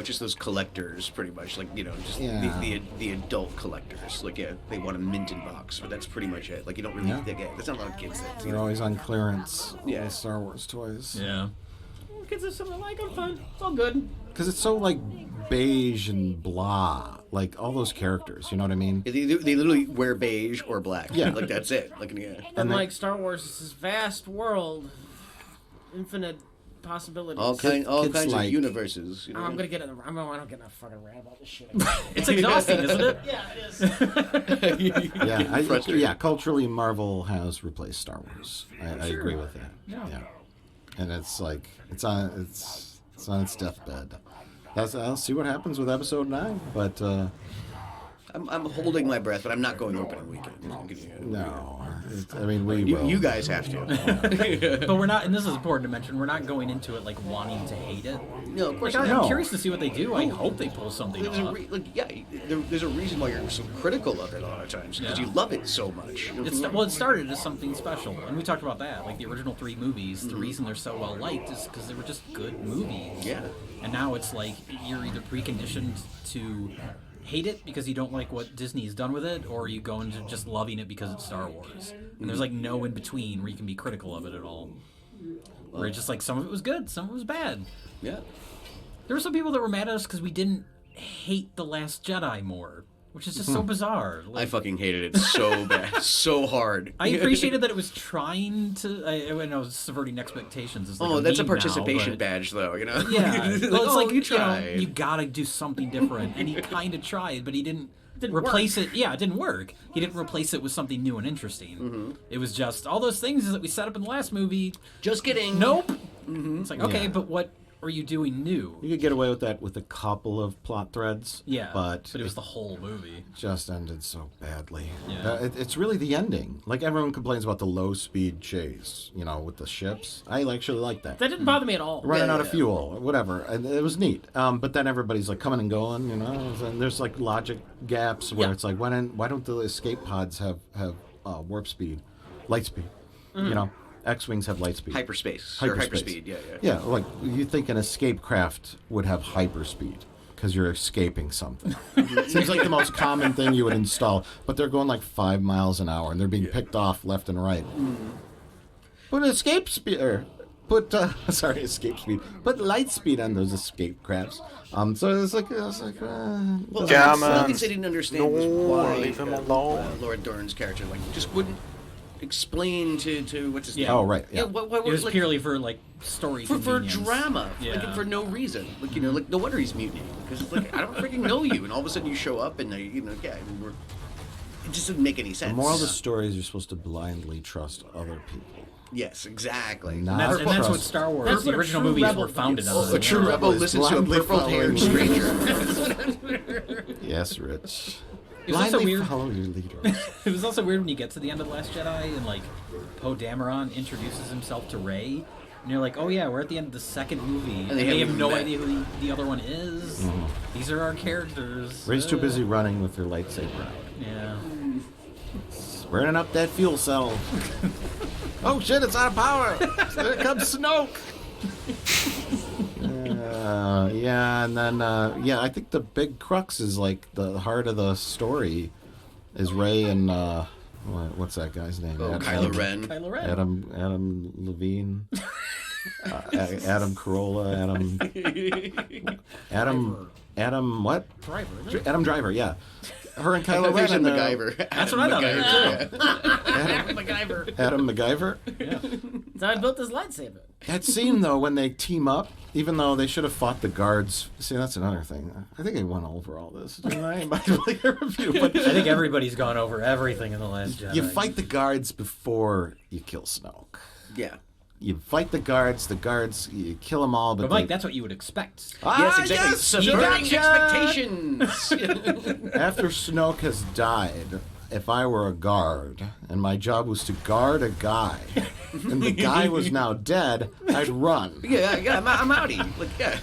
Just those collectors, pretty much. Like just Yeah. the adult collectors. Like they want a Minton box, but that's pretty much it. Like you don't really. Yeah. There's not a lot of kids that. They're always on clearance. Yeah. All Star Wars toys. Yeah. Kids have something like them, fine. It's all good. Because it's so like beige and blah. Like all those characters. You know what I mean? They literally wear beige or black. Yeah. Like that's it. Like yeah. And they- like Star Wars is this vast world, infinite possibilities. All Kids kinds like- of universes. You know? Oh, I'm gonna get in. I don't get in a fucking rant about this shit. It's exhausting, isn't it? Yeah, it is. Yeah, Frustrating. yeah. Culturally, Marvel has replaced Star Wars. I agree with that. Yeah. And it's like it's on its deathbed. I'll see what happens with Episode 9, but I'm holding my breath, but I'm not going opening weekend. no. I mean, we will. You guys have to. But we're not, and this is important to mention, we're not going into it like wanting to hate it. No, of course Like, not. I'm No. curious to see what they do. I hope they pull something There's off. there's a reason why you're so critical of it a lot of times because Yeah. you love it so much. It started as something special, and we talked about that. Like the original 3 movies, the reason they're so well liked is because they were just good movies. Yeah. And now it's like you're either preconditioned to hate it because you don't like what Disney's done with it, or you go into just loving it because it's Star Wars. And there's like no in between where you can be critical of it at all. Where it's just like some of it was good, some of it was bad. Yeah. There were some people that were mad at us because we didn't hate The Last Jedi more, which is just so bizarre. I Like, fucking hated it so bad, so hard. I appreciated that it was trying to. I know it's subverting expectations. It's like Oh, that's a meme now, participation but- badge, though. You know. Yeah, well, it's oh, like you tried. you gotta do something different, and he kind of tried, but he didn't Didn't replace it. Yeah, it didn't work. He didn't replace it with something new and interesting. It was just all those things that we set up in the last movie. Just kidding. Nope. It's like okay, Yeah. but what are you doing new? You could get away with that with a couple of plot threads. Yeah, but it was the whole movie. just ended so badly. Yeah. It's really the ending. Like everyone complains about the low-speed chase, with the ships. I actually like that. That didn't bother me at all. Running Yeah, out of yeah. fuel or whatever, and it was neat. But then everybody's like coming and going, and there's like logic gaps where Yeah. it's like, why don't the escape pods have warp speed, light speed? X-wings have light speed. Hyperspace. Or hyperspeed. Yeah, yeah. Yeah, like you think an escape craft would have hyperspeed because you're escaping something. Seems like the most common thing you would install, but they're going like 5 miles an hour and they're being picked off left and right. Put put escape speed. Put light speed on those escape crafts. So it's like Well, Yeah, one of the man. things I didn't understand was No, why leave him alone. Laura Dern's character just wouldn't explain to what's his name. Yeah. Oh, right, yeah. What It was like, purely for like story for convenience. drama, Yeah. for no reason. Like no wonder he's mutiny because it's like I don't freaking know you, and all of a sudden you show up and it just didn't make any sense. the moral of the story is you're supposed to blindly trust other people. Yes, exactly. Not And that's what trust- Star Wars, That's the what a original true movies rebel were founded is. on. A true rebel is listens to a blindly purple-haired following stranger. Yes, Rich. It was also Blindly weird. follow your leader. It was also weird when you get to the end of The Last Jedi and like Poe Dameron introduces himself to Rey, and you're like, oh yeah, we're at the end of the second movie, and they they have haven't no met. idea who the other one is. These are our characters. Ray's too busy running with her lightsaber out. Yeah. Burning up that fuel cell. Oh shit, it's out of power. Here comes Snoke. Yeah, and then I think the big crux is like the heart of the story is Ray and what's that guy's name? Kylo Ren. Kylo Ren. Adam Levine. Adam Carolla. Adam what? Driver, isn't it? Adam Driver. Yeah. Her and I Kylo thought you Ren said and MacGyver. That's what I thought. I heard too. MacGyver. Adam MacGyver. So I built this lightsaber. That scene, though, when they team up, even though they should have fought the guards. See, that's another thing. I think I went over all this, didn't I? In my earlier review, but I think everybody's gone over everything in The Last Jedi. you fight the guards before you kill Snoke. Yeah. You fight the guards, you kill them all, but But Mike, they- that's what you would expect. Yes, exactly. Yes, Subverting you expectations. after Snoke has died, if I were a guard and my job was to guard a guy, and the guy was now dead, I'd run. yeah, I'm outie. Like, yeah.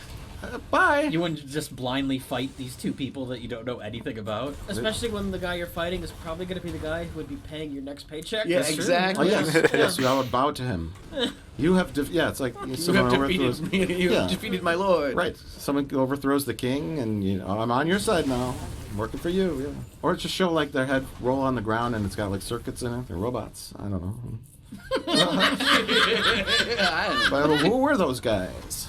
Bye. You wouldn't just blindly fight these two people that you don't know anything about. Especially when the guy you're fighting is probably going to be the guy who would be paying your next paycheck. Yeah, That's true. Oh exactly. yes, I would bow to him. You have, it's like You someone have overthrows. defeated me. You have defeated my lord. Right, someone overthrows the king, and I'm on your side now. I'm working for you. Yeah. Or just show like their head roll on the ground, and it's got like circuits in it. They're robots. I don't know. But who were those guys?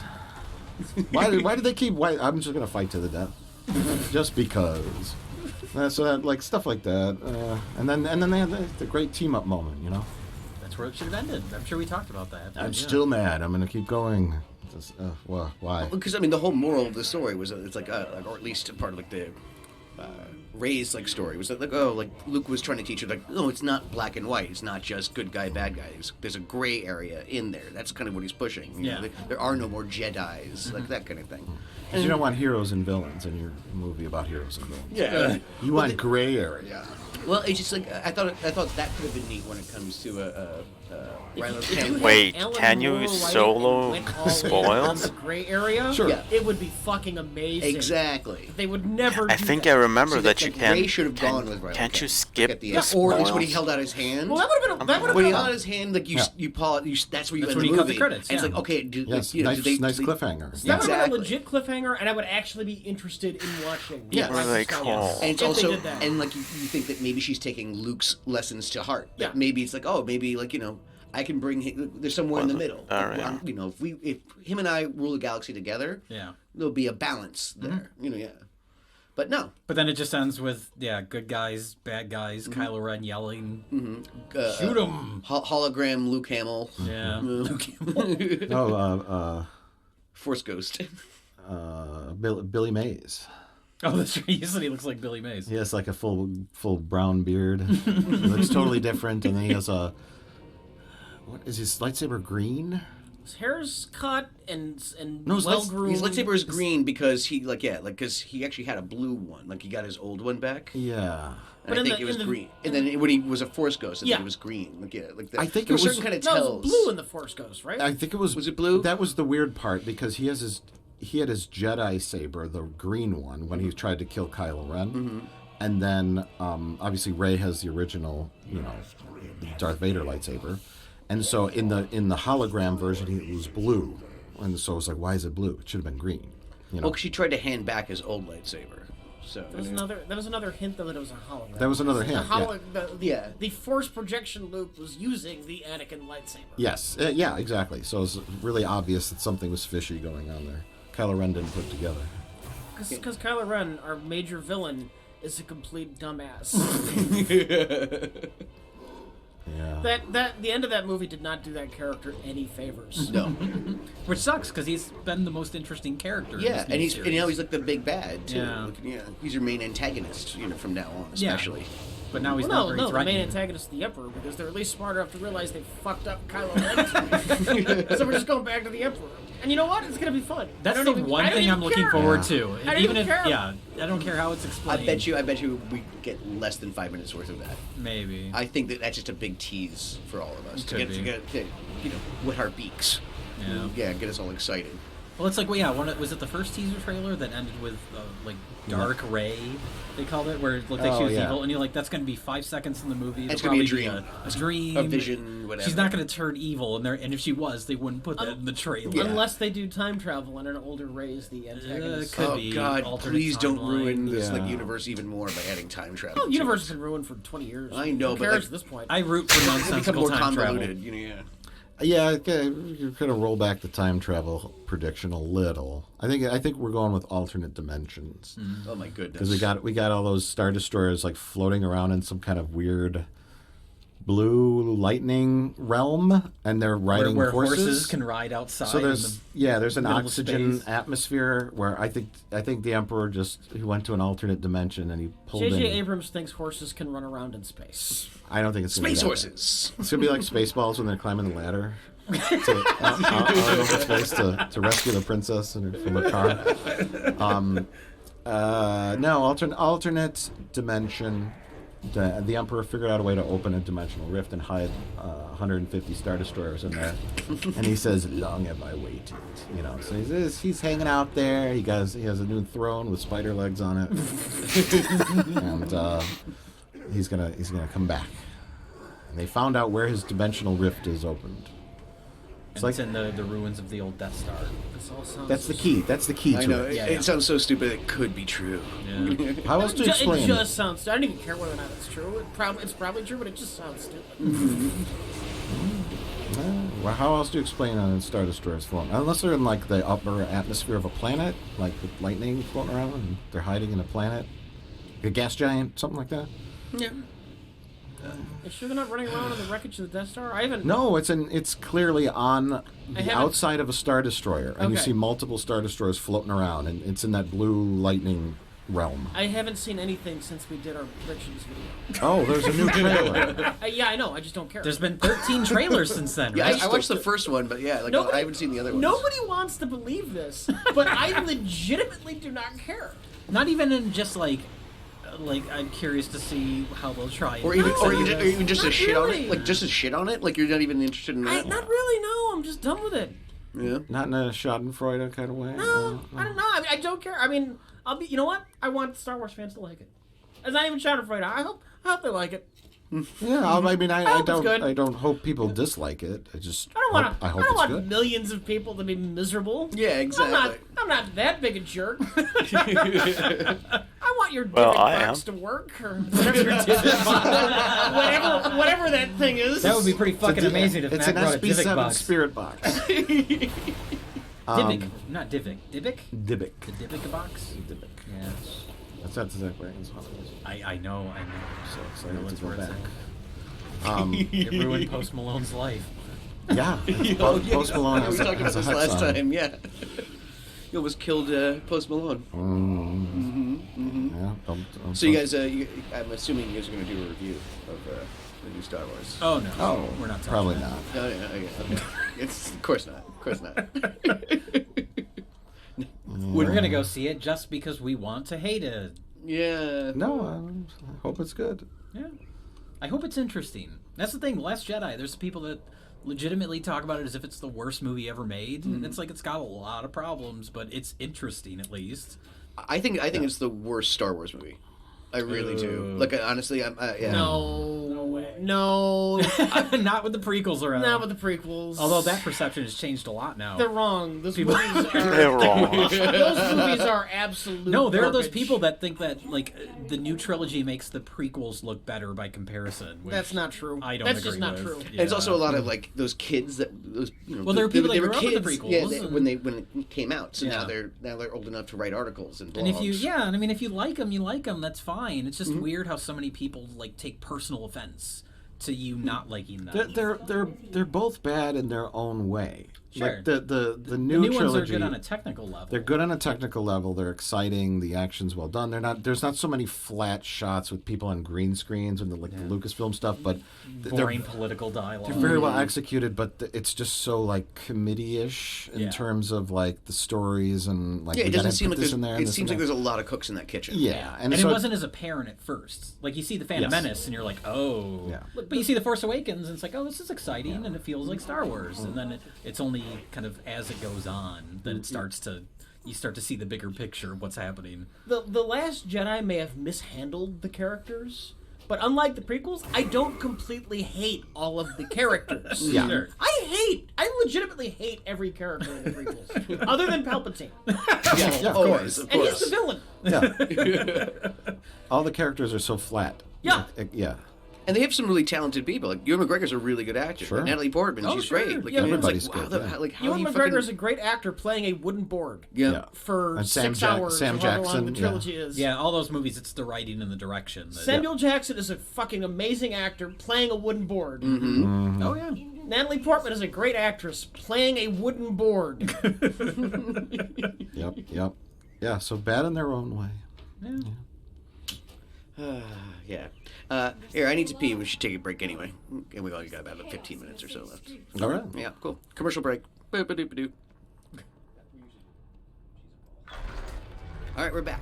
Why did they keep? I'm just gonna fight to the death, just because. So that like stuff like that, and then they had the great team up moment. That's where it should have ended. I'm sure we talked about that. I'm Yeah. still mad. I'm gonna keep going. Just, why? Because the whole moral of the story was it's or at least a part of the Rey's story was that Luke was trying to teach her no, it's not black and white. It's not just good guy, bad guy. There's a gray area in there. That's kind of what he's pushing. You know, Yeah. there are no more Jedis, like that kind of thing. 'Cause you don't want heroes and villains in your movie about heroes and villains. Yeah. You want gray area. Well, it's just I thought that could have been neat when it comes to Rilo If you Kang. had Wait, Alan can you Moore write it solo and went all in spoiled? on the gray area, Sure. Yeah. it would be fucking amazing. Exactly. They would never I do think that. I remember See, that you can. Ray should have gone with Rilo Can't Kang, you skip at the the end. Or at least when he spoils? held out his hand. Well, that would have been When he a held out his hand, Yeah. that's where you That's end when the you cut the movie. credits, And it's yeah. like, okay, Yes, do nice they, cliffhanger. that would have been Exactly. a legit cliffhanger, and I would actually be interested in watching. Yeah. What are they Rise of Skywalker. called? And it's If they also, did that. and you think that maybe she's taking Luke's lessons to heart. That Yeah. maybe it's maybe I can bring him. There's somewhere in the middle. yeah. If him and I rule the galaxy together, Yeah. there'll be a balance there. Yeah. But no, But then it just ends with, good guys, bad guys, Mm-hmm. Kylo Ren yelling, shoot him! Hologram Luke Hamill, Yeah. No, Force Ghost. Billy Mays. Oh, that's right. You said he looks like Billy Mays. He has like a full brown beard. He looks totally different, and then he has what is his lightsaber green? His hair's cut and No, his well lights- groomed. His lightsaber is green because because he actually had a blue one. He got his old one back. Yeah. And But I in think the- it was in the- green. And then when he was a Force Ghost, I think Yeah. it was green. I think there it were was- certain kind of No, tells. it's blue in the Force Ghost, right? I think it was. Was it blue? That was the weird part because he had his Jedi saber, the green one, when he tried to kill Kylo Ren, and then obviously Rey has the original, Darth Vader lightsaber, and so in the hologram version it was blue, and so I was like, why is it blue? It should have been green. Well, 'cause she tried to hand back his old lightsaber. So That was another hint though that it was a hologram. That was another hint. The force projection Luke was using the Anakin lightsaber. Yes. Yeah. Exactly. So it's really obvious that something was fishy going on there. Kylo Ren didn't put together. Because Kylo Ren, our major villain, is a complete dumbass. Yeah. The end of that movie did not do that character any favors. no. Which sucks because he's been the most interesting character. in Yeah, this new and series. now he's like the big bad too. Yeah. Like, he's your main antagonist, from now on, especially. But now he's Well, not very the main threatening. antagonist is the Emperor because they're at least smart enough to realize they fucked up Kylo Ren. So we're just going back to the Emperor. And you know what? It's gonna be fun. That's the one thing I'm looking forward to. I don't even care. Yeah, I don't care how it's explained. I bet you we get less than 5 minutes worth of that. Maybe. I think that's just a big tease for all of us to Could get be. wet our beaks. Yeah. Get us all excited. Well, it's like, was it the first teaser trailer that ended with, Dark Ray, they called it, where it looked like she was evil, and you're like, that's going to be 5 seconds in the movie. It's It'll going to probably be a dream. A dream. A vision, whatever. She's not going to turn evil, and if she was, they wouldn't put that in the trailer. Yeah. Unless they do time travel and an older Ray is the antagonist. Could Oh be God! alternate Please don't timeline. ruin this Yeah. universe even more by adding time travel. Oh, the universe has been ruined for 20 years. I know, Who but, cares like, at this point? I root for It's become nonsensical more time travel. convoluted. Yeah, you're gonna roll back the time travel prediction a little. I think we're going with alternate dimensions Oh my goodness! because we got all those Star Destroyers like floating around in some kind of weird blue lightning realm, and they're riding Where horses. horses can ride outside. So there's there's an middle of oxygen space. atmosphere where I think the Emperor he went to an alternate dimension and he pulled J.J. in. Abrams thinks horses can run around in space. I don't think it's gonna be Space that horses. bad. It's gonna be like Spaceballs when they're climbing the ladder out over space to rescue the princess from a car. No, alternate dimension. The Emperor figured out a way to open a dimensional rift and hide 150 Star Destroyers in there. And he says, "Long have I waited." So he's hanging out there. He has a new throne with spider legs on it, and he's gonna come back. And they found out where his dimensional rift is opened. It's in the ruins of the old Death Star. This all sounds That's the key. That's the key I to know it. it sounds so stupid. It could be true. Yeah. How else to explain It just sounds. I don't even care whether or not it's true. It's probably true, but it just sounds stupid. Well, how else do you explain a Star Destroyer's floating? Unless they're in like the upper atmosphere of a planet, like with lightning floating around, and they're hiding in a planet, a gas giant, something like that. Yeah. You sure they're not running around in the wreckage of the Death Star? I haven't. No, it's clearly on the haven't- outside of a Star Destroyer, and you Okay. see multiple Star Destroyers floating around, and it's in that blue lightning realm. I haven't seen anything since we did our predictions video. Oh, there's a new trailer. Yeah, I know. I just don't care. There's been 13 trailers since then, Yeah, right? I watched the first one, but Nobody- I haven't seen the other ones. Nobody wants to believe this, but I legitimately do not care. Not even in just like I'm curious to see how they'll try it. Or even, No, or even just a not shit on really. it, like just a shit on it. Like you're not even interested in that. Not really. No, I'm just done with it. Yeah. Not in a Schadenfreude kind of way. No, I don't know. I don't care. I mean, I'll be. You know what? I want Star Wars fans to like it. It's not even Schadenfreude. I hope they like it. Yeah, I mean, I hope it's good. don't hope people dislike it. I I don't hope want it's good. millions of people to be miserable. Yeah, exactly. I'm not that big a jerk. I want your Well, divot I box to work or whatever that thing is. That would be pretty fucking amazing if It's Matt an brought a Divic SB7 box. spirit box. Divic, not Divic. Divic? Dybbuk. The Divic box? Dybbuk. Yeah. That's exactly right. It's awesome. I know. So I excited know to it's go where it's back. at. It ruined Post Malone's life. Yeah, Post Malone We has talked about has a this hut last song. time. Yeah. You almost killed Post Malone. Yeah, don't So you guys, I'm assuming you guys are going to do a review of the new Star Wars. Oh no. Oh, we're not talking probably about not. Oh, yeah, okay. It's of course not. Of course not. We're gonna go see it just because we want to hate it. Yeah. No, I hope it's good. Yeah. I hope it's interesting. That's the thing. Last Jedi. There's people that legitimately talk about it as if it's the worst movie ever made, and it's like it's got a lot of problems, but it's interesting at least. I think it's the worst Star Wars movie. I really do. Like honestly, I'm. Yeah. No way. No, Not with the prequels around. not with the prequels. Although that perception has changed a lot now. they're wrong. Those People- movies are They're wrong. those movies are absolute. No, there are those garbage. people that think that like the new trilogy makes the prequels look better by comparison. Which That's not true. I don't That's agree just not with. true. Yeah. And it's also a lot of like those kids that those Well, there are people that they grew were up with the kids, prequels yeah, and- when it came out. So Yeah. now they're old enough to write articles and blogs. And if you, yeah, and I mean, if you like them, you like them. That's fine. It's just weird how so many people like take personal offense to you not liking them. They're both bad in their own way. Sure. Like the the new new trilogy. ones are good on a technical level. They're good on a technical level. They're exciting. The action's well done. There's not so many flat shots with people on green screens and the Lucasfilm stuff, but Boring political dialogue. they're very well executed. But it's just so like committee-ish in Yeah. terms of like the stories and like yeah, it we gotta doesn't seem put like this in there. and it this seems and like that. there's a lot of cooks in that kitchen. Yeah, And so it wasn't as apparent at first. Like you see the Phantom Yes. Menace, and you're like, oh. Yeah. But you see the Force Awakens, and it's like, oh, this is exciting, and it feels like Star Wars. And then it's only kind of as it goes on that it starts to. You start to see the bigger picture of what's happening. The Last Jedi may have mishandled the characters, but unlike the prequels, I don't completely hate all of the characters. Yeah. Sure. I legitimately hate every character in the prequels, other than Palpatine, Yeah, of always, course. of and course. he's the villain. Yeah. All the characters are so flat. Yeah. Yeah. And they have some really talented people. Like Ewan McGregor's a really good actor. Sure. Natalie Portman, Oh, she's sure. great. Like, Yeah, everybody's it's like, good, wow, yeah. like how Ewan do you McGregor is a fucking... great actor playing a wooden board Yeah. for And Sam 6 Ja- hours. Sam or however long Jackson, the trilogy is. Yeah, all those movies, it's the writing and the direction. that- Samuel Jackson is a fucking amazing actor playing a wooden board. Oh, yeah. Natalie Portman is a great actress playing a wooden board. Yep. Yeah. So bad in their own way. Yeah. Here, I need to pee. We should take a break anyway. And we only got about 15 minutes or so left. All right. Yeah, cool. Commercial break. Boop-a-doop-a-doop. All right, we're back.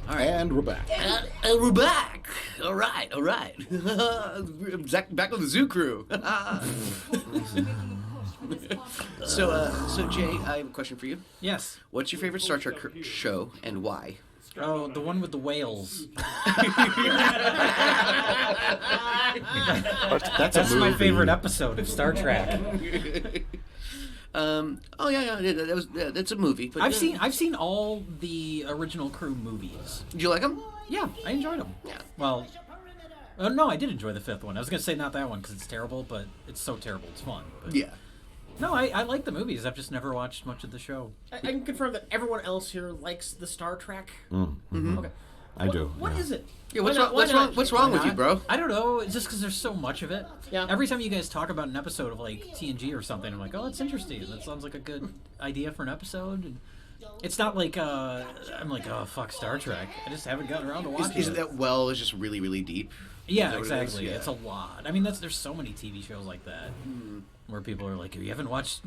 All right. And we're back. We're back. All right. Back with the zoo crew. So Jay, I have a question for you. Yes. What's your favorite Star Trek show and why? Oh, the one with the whales. That's my favorite episode of Star Trek. Oh yeah, that's a movie. But I've seen all the original crew movies. Did you like them? Yeah, I enjoyed them. Yeah. Well, no, I did enjoy the fifth one. I was gonna say not that one because it's terrible, but it's so terrible it's fun. But Yeah. No, I like the movies. I've just never watched much of the show. I can confirm that everyone else here likes the Star Trek. Okay. I do. What yeah. is it? Yeah. What's Why wrong? not- What's why wrong? not? What's wrong with you, bro? I don't know. It's just because there's so much of it. Yeah. Every time you guys talk about an episode of like TNG or something, I'm like, oh, that's interesting. That sounds like a good idea for an episode. And it's not like I'm like, oh fuck Star Trek. I just haven't gotten around to watching Is it. that well? Is just really, really deep. Yeah, Is that what it is? exactly. Yeah. It's a lot. I mean, there's so many TV shows like that where people are like, you haven't watched,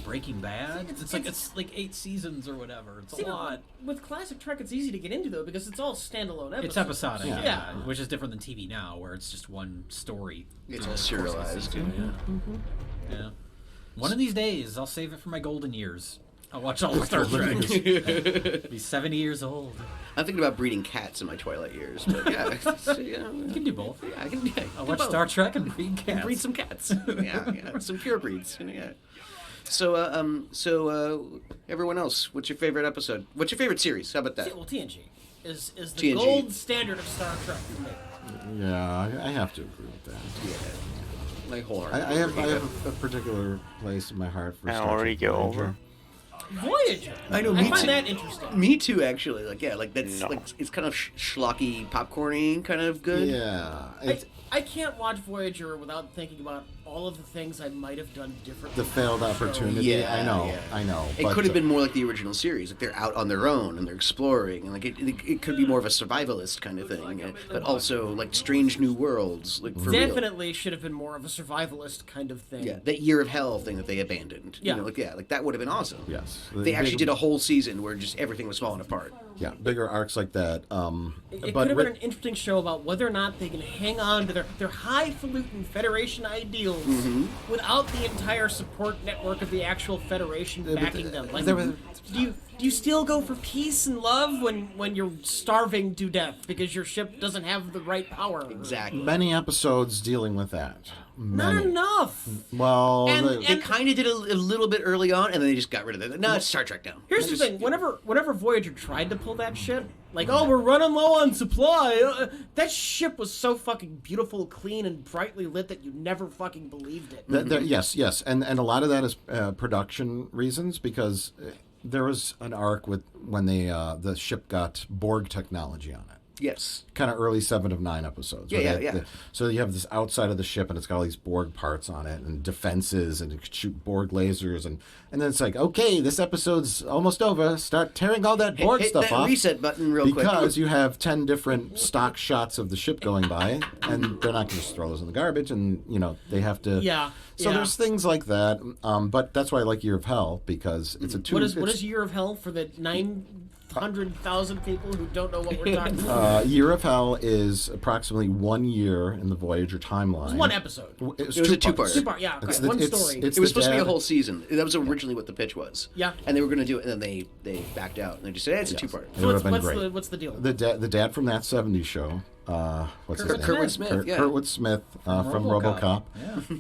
Breaking Bad? It's like 8 seasons or whatever. It's a lot. With classic Trek, it's easy to get into though because it's all standalone episodes. It's episodic, Yeah. yeah, which is different than TV now, where it's just one story. It's through all the course of the serialized. season, Yeah. Yeah. One of these days, I'll save it for my golden years. I'll watch all the Star Trek. Be 70 years old. I'm thinking about breeding cats in my twilight years, but yeah, so, You can do both. yeah, I can. Yeah, I'll do watch both. Star Trek and breed cats. Breed some cats. yeah, some pure breeds. Yeah. So, everyone else, what's your favorite episode? What's your favorite series? How about that? Well, TNG is the TNG. gold standard of Star Trek for me. Yeah, I have to agree with that. Yeah, my whole heart. I have a particular place in my heart for I Star already Trek go Voyager. over. Voyager. I know. I Me find too. that interesting. Me too, actually. Like, yeah, like that's No. like it's kind of schlocky, popcorny, kind of good. Yeah, it's I can't watch Voyager without thinking about all of the things I might have done differently. the failed opportunity. Yeah, I know. yeah. I know. It but, could have been more like the original series. Like they're out on their own and they're exploring, and like it could be more of a survivalist kind of thing, but also like strange new worlds, like for real. Definitely should have been more of a survivalist kind of thing. Yeah, that year of hell thing that they abandoned. Yeah. Like that would have been awesome. Yes, They actually did a whole season where just everything was falling apart. Yeah, bigger arcs like that. It But could have been an interesting show about whether or not they can hang on to their highfalutin Federation ideals shields without the entire support network of the actual Federation backing them. Like, do you still go for peace and love when you're starving to death because your ship doesn't have the right power? Exactly. Many episodes dealing with that. Not enough. Well, They kind of did a little bit early on, and then they just got rid of it. No, it's Star Trek now. Here's the thing: whenever Voyager tried to pull that shit, like, oh, we're running low on supply, that ship was so fucking beautiful, clean, and brightly lit that you never fucking believed it. yes, and a lot of that is production reasons because there was an arc when the ship got Borg technology on it. Yes. Kind of early 7 of 9 episodes. Yeah. So you have this outside of the ship, and it's got all these Borg parts on it, and defenses, and it could shoot Borg lasers, and then it's like, okay, this episode's almost over. Start tearing all that Borg hit stuff that off. reset button real quick. Because you have 10 different stock shots of the ship going by, and they're not going to just throw those in the garbage, and, they have to... Yeah. So there's things like that, but that's why I like Year of Hell, because it's a two... What is Year of Hell for the 900,000 people who don't know what we're talking about? Year of Hell is approximately 1 year in the Voyager timeline. It's one episode. It was a two-parter. Two-part, yeah. Okay. One story. It was supposed to be a whole season. That was originally what the pitch was. Yeah. And they were going to do it, and then they backed out, and they just said, it's a two-part. It So would have been great. what's the deal? The dad from that 70s show, what's his name? Kurtwood Smith, yeah. Kurtwood Smith from RoboCop.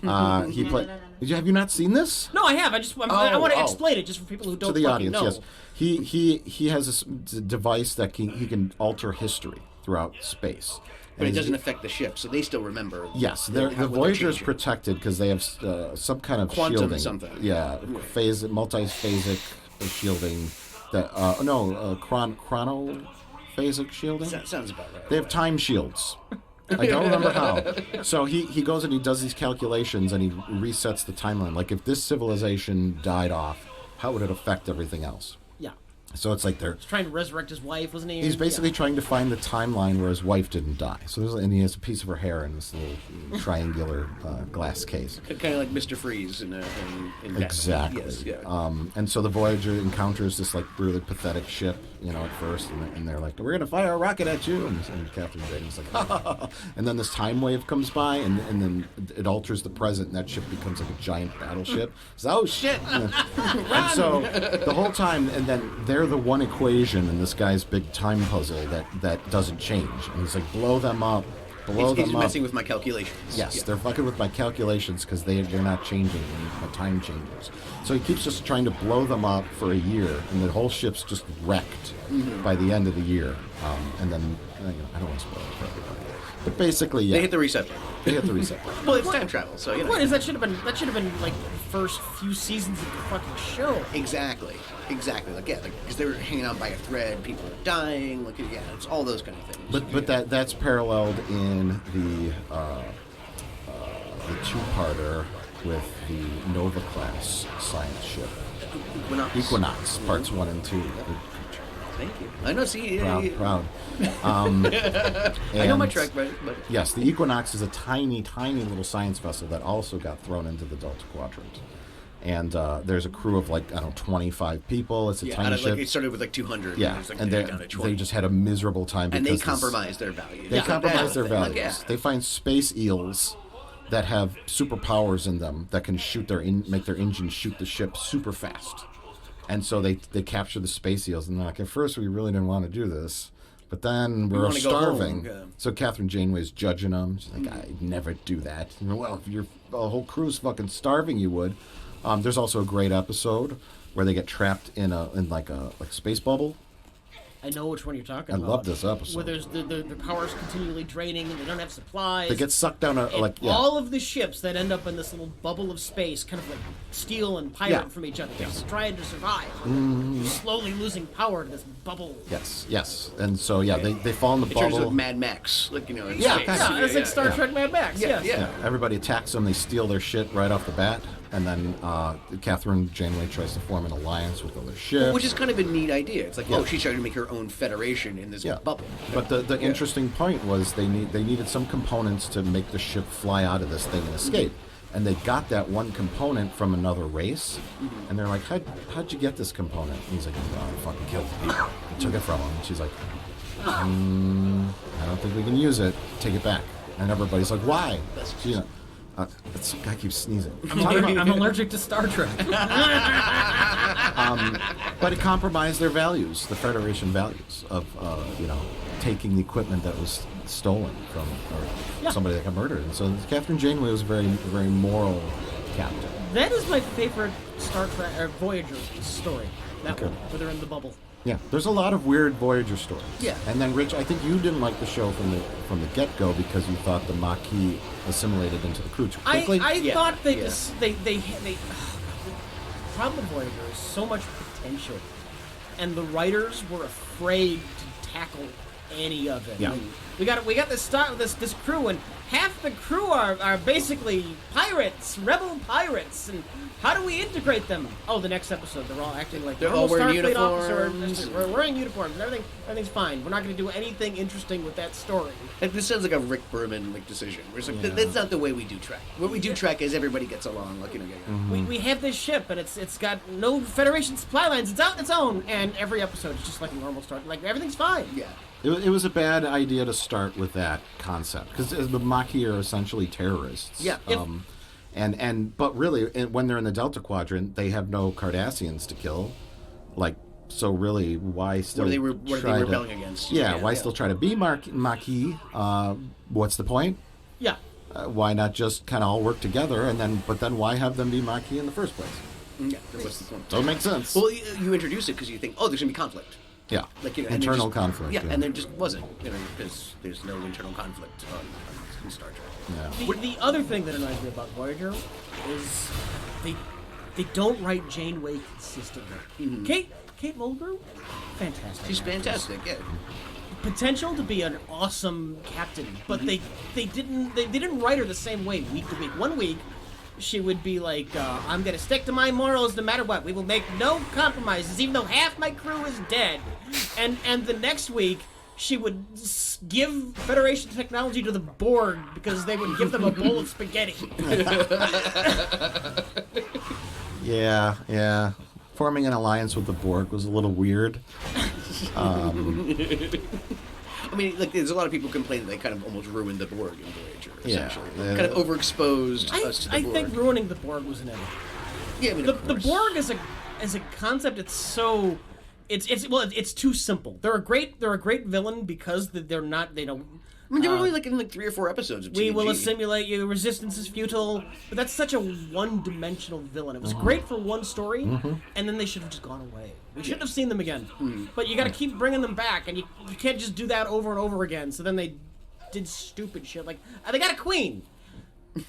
RoboCop. He played... Have you not seen this? No, I have. I want to explain it just for people who don't To the fucking audience, know. yes. He has this device that he can alter history throughout space. But it And doesn't affect the ship, so they still remember. Yes, what the they're Voyager is changing. protected because they have some kind of Quantum shielding. something. Yeah, multi-phasic shielding. Chronophasic shielding. That sounds about right. They have time shields. I don't remember how. So he goes and he does these calculations and he resets the timeline. Like if this civilization died off, how would it affect everything else? Yeah. So it's like He's trying to resurrect his wife, wasn't he? he's basically trying to find the timeline where his wife didn't die. So and he has a piece of her hair in this little triangular glass case. Kind of like Mr. Freeze in Batman. Exactly. Yes, yeah. And so the Voyager encounters this like really pathetic ship, at first, and they're like, "We're gonna fire a rocket at you," and Captain Janeway's like, "Ha ha ha!" And then this time wave comes by, and then it alters the present, and that ship becomes like a giant battleship. So, oh shit! And so the whole time, and then they're the one equation in this guy's big time puzzle that doesn't change, and he's like, "Blow them up." He's messing with my calculations. Yes, Yeah. they're fucking with my calculations because they're not changing when my time changes. So he keeps just trying to blow them up for a year, and the whole ship's just wrecked by the end of the year. And then I don't want to spoil it for everybody, but basically, yeah, They hit the reset button. They hit the reset button. Well, it's time travel, so What is that? Should have been like the first few seasons of the fucking show. Exactly. Like because they were hanging on by a thread. People are dying. It's all those kind of things. But that's paralleled in the two-parter with the Nova class science ship. Equinox, parts 1 and 2. Thank you. I know. See, Proud. I know my Trek, but yes, the Equinox is a tiny, tiny little science vessel that also got thrown into the Delta Quadrant. And there's a crew of 25 people. It's a tiny ship. It started with 200. Yeah, and they just had a miserable time. And they because compromised their values. They compromise their Like, values. They find space eels that have superpowers in them that can make their engines shoot the ship super fast. And so they capture the space eels, and they're like, at first we really didn't want to do this, but then we're wanna go home, starving. yeah. So Catherine Janeway's judging them. She's like, I'd never do that. Well, if your whole crew's fucking starving, you would. There's also a great episode where they get trapped in a space bubble. I know which one you're talking I about. love this episode. Where there's the power's continually draining and they don't have supplies. They get sucked down all of the ships that end up in this little bubble of space kind of steal and pirate from each other, just trying to survive. Slowly losing power to this bubble. Yes. And so they fall in the It bubble. turns into Mad Max, in Yeah, space. kind of. It's like Star Trek Mad Max. Yeah, yes. yeah. Everybody attacks them. They steal their shit right off the bat, and then Catherine Janeway tries to form an alliance with other ships. Which is kind of a neat idea. It's like, she's trying to make her own federation in this bubble. But the interesting point was they needed some components to make the ship fly out of this thing and escape. And they got that one component from another race. And they're like, how'd you get this component? And he's like, I fucking killed the people. I took it from him. And she's like, I don't think we can use it. Take it back. And everybody's like, why? This guy keeps sneezing. I'm allergic to Star Trek. But it compromised their values, the Federation values of, taking the equipment that was stolen from somebody that got murdered. And so Captain Janeway was a very, very moral captain. That is my favorite Star Trek or Voyager story. That one, where they're in the bubble. Yeah, there's a lot of weird Voyager stories. Yeah. And then, Rich, I think you didn't like the show from the get-go because you thought the Maquis assimilated into the crew too quickly. I thought they yeah. the problem with Voyager is so much potential, and the writers were afraid to tackle any of it. Yeah. And we got this crew, and half the crew are basically pirates, rebel pirates, and how do we integrate them? Oh, the next episode, they're all acting like They're normal all wearing Starfleet officers. uniforms. We're wearing uniforms, and everything's fine. We're not going to do anything interesting with that story. And this sounds like a Rick Berman decision. Where it's like, that's not the way we do Trek. What we do Trek is everybody gets along. We have this ship, and it's got no Federation supply lines. It's out on its own, and every episode is just like a normal start. Like everything's fine. Yeah. It was a bad idea to start with that concept because the Maquis are essentially terrorists. Yeah. But really, when they're in the Delta Quadrant, they have no Cardassians to kill. So really, why still What are they try rebelling to, against? Yeah, why still try to be Maquis? What's the point? Yeah. Why not just kind of all work together but then why have them be Maquis in the first place? Yeah. What's the point? So it makes sense. Well, you introduce it because you think, there's going to be conflict. Yeah, And there internal just- conflict. Yeah, and there just wasn't, because there's no internal conflict in Star Trek. Yeah. The other thing that annoys me about Voyager is they don't write Janeway consistently. Mm-hmm. Kate Mulgrew, fantastic. She's actress. fantastic, yeah. Potential to be an awesome captain, but they didn't write her the same way week to week. One week she would be like, I'm going to stick to my morals no matter what. We will make no compromises, even though half my crew is dead. And the next week, she would give Federation technology to the Borg because they would give them a bowl of spaghetti. Yeah. Forming an alliance with the Borg was a little weird. I mean, there's a lot of people complain that they kind of almost ruined the Borg in Voyager, essentially. Yeah. Kind of overexposed us to the I Borg. think ruining the Borg was an error. Yeah, I mean, The of course. Borg as a concept, it's too simple. They're a great villain because they're not. They don't. I mean, they were only in 3 or 4 episodes of TNG. We will assimilate you. Resistance is futile. But that's such a one-dimensional villain. It was great for one story, and then they should have just gone away. We shouldn't have seen them again. But you got to keep bringing them back, and you can't just do that over and over again. So then they did stupid shit like they got a queen.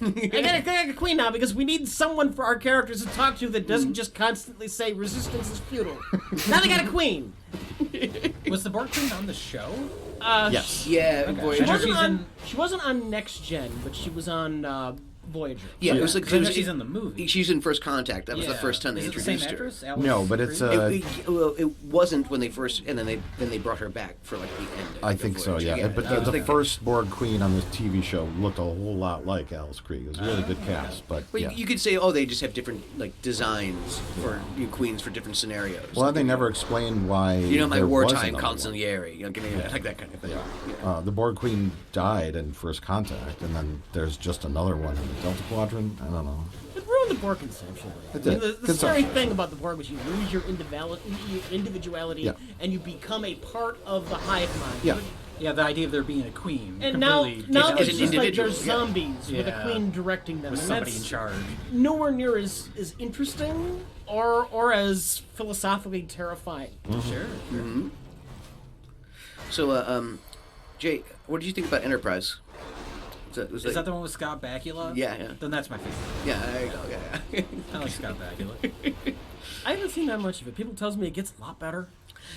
I got a queen now because we need someone for our characters to talk to that doesn't just constantly say resistance is futile. Now they got a queen. Was the Borg Queen on the show? Yes. Yeah, Okay. Voyager. She wasn't on Next Gen, but she was on Voyager. Yeah, it was I like know she's in the movie. She's in First Contact. That was the Yeah. first time they Is it the introduced same her. actress? Alice No, but it's Green? It wasn't when they first, and then they brought her back for the end. I of think so, Voyager. yeah. But I was the thinking- first Borg Queen on this TV show looked a whole lot like Alice Krige. It was a really good cast, but Well, yeah. you could say, they just have different designs for queens for different scenarios. Well, they never explained why. my there was wartime another one. consigliere, like that kind of thing. The Borg Queen died in First Contact, and then there's just another one in the Delta Quadrant. I don't know. It ruined the Borg conceptually. It did. The scary Conceptually. thing about the Borg was you lose your individuality Yeah. and you become a part of the hive mind. Yeah. Yeah, the idea of there being a queen. And now completely it's devalues just it. like individual, there's yeah. zombies with a Yeah. queen directing them. With and somebody that's in charge. nowhere near as interesting or as philosophically terrifying. Sure. So, Jay, what did you think about Enterprise? Is that the one with Scott Bakula? Yeah. Then that's my favorite. Yeah, there you go. Yeah. I like Scott Bakula. I haven't seen that much of it. People tells me it gets a lot better.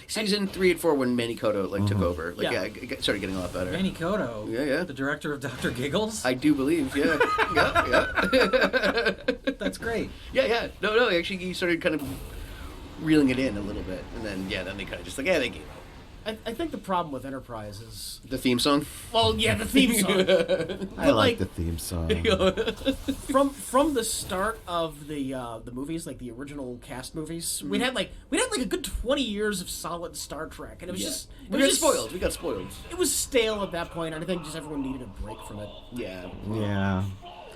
Season 3 and 4 when Manny Koto took over, Yeah. it started getting a lot better. Manny Koto. Yeah. The director of Dr. Giggles. I do believe, yeah, yeah. That's great. Yeah. No. Actually, he started kind of reeling it in a little bit, and then they kind of just they gave up. I think the problem with Enterprise is, The theme song. well, yeah, the theme song. I But, like the theme song. from the start of the movies, like the original cast movies, we'd had like a good 20 years of solid Star Trek, and it was just We got spoiled. We got spoiled. It was stale at that point, and I think just everyone needed a break from it. Yeah. Yeah.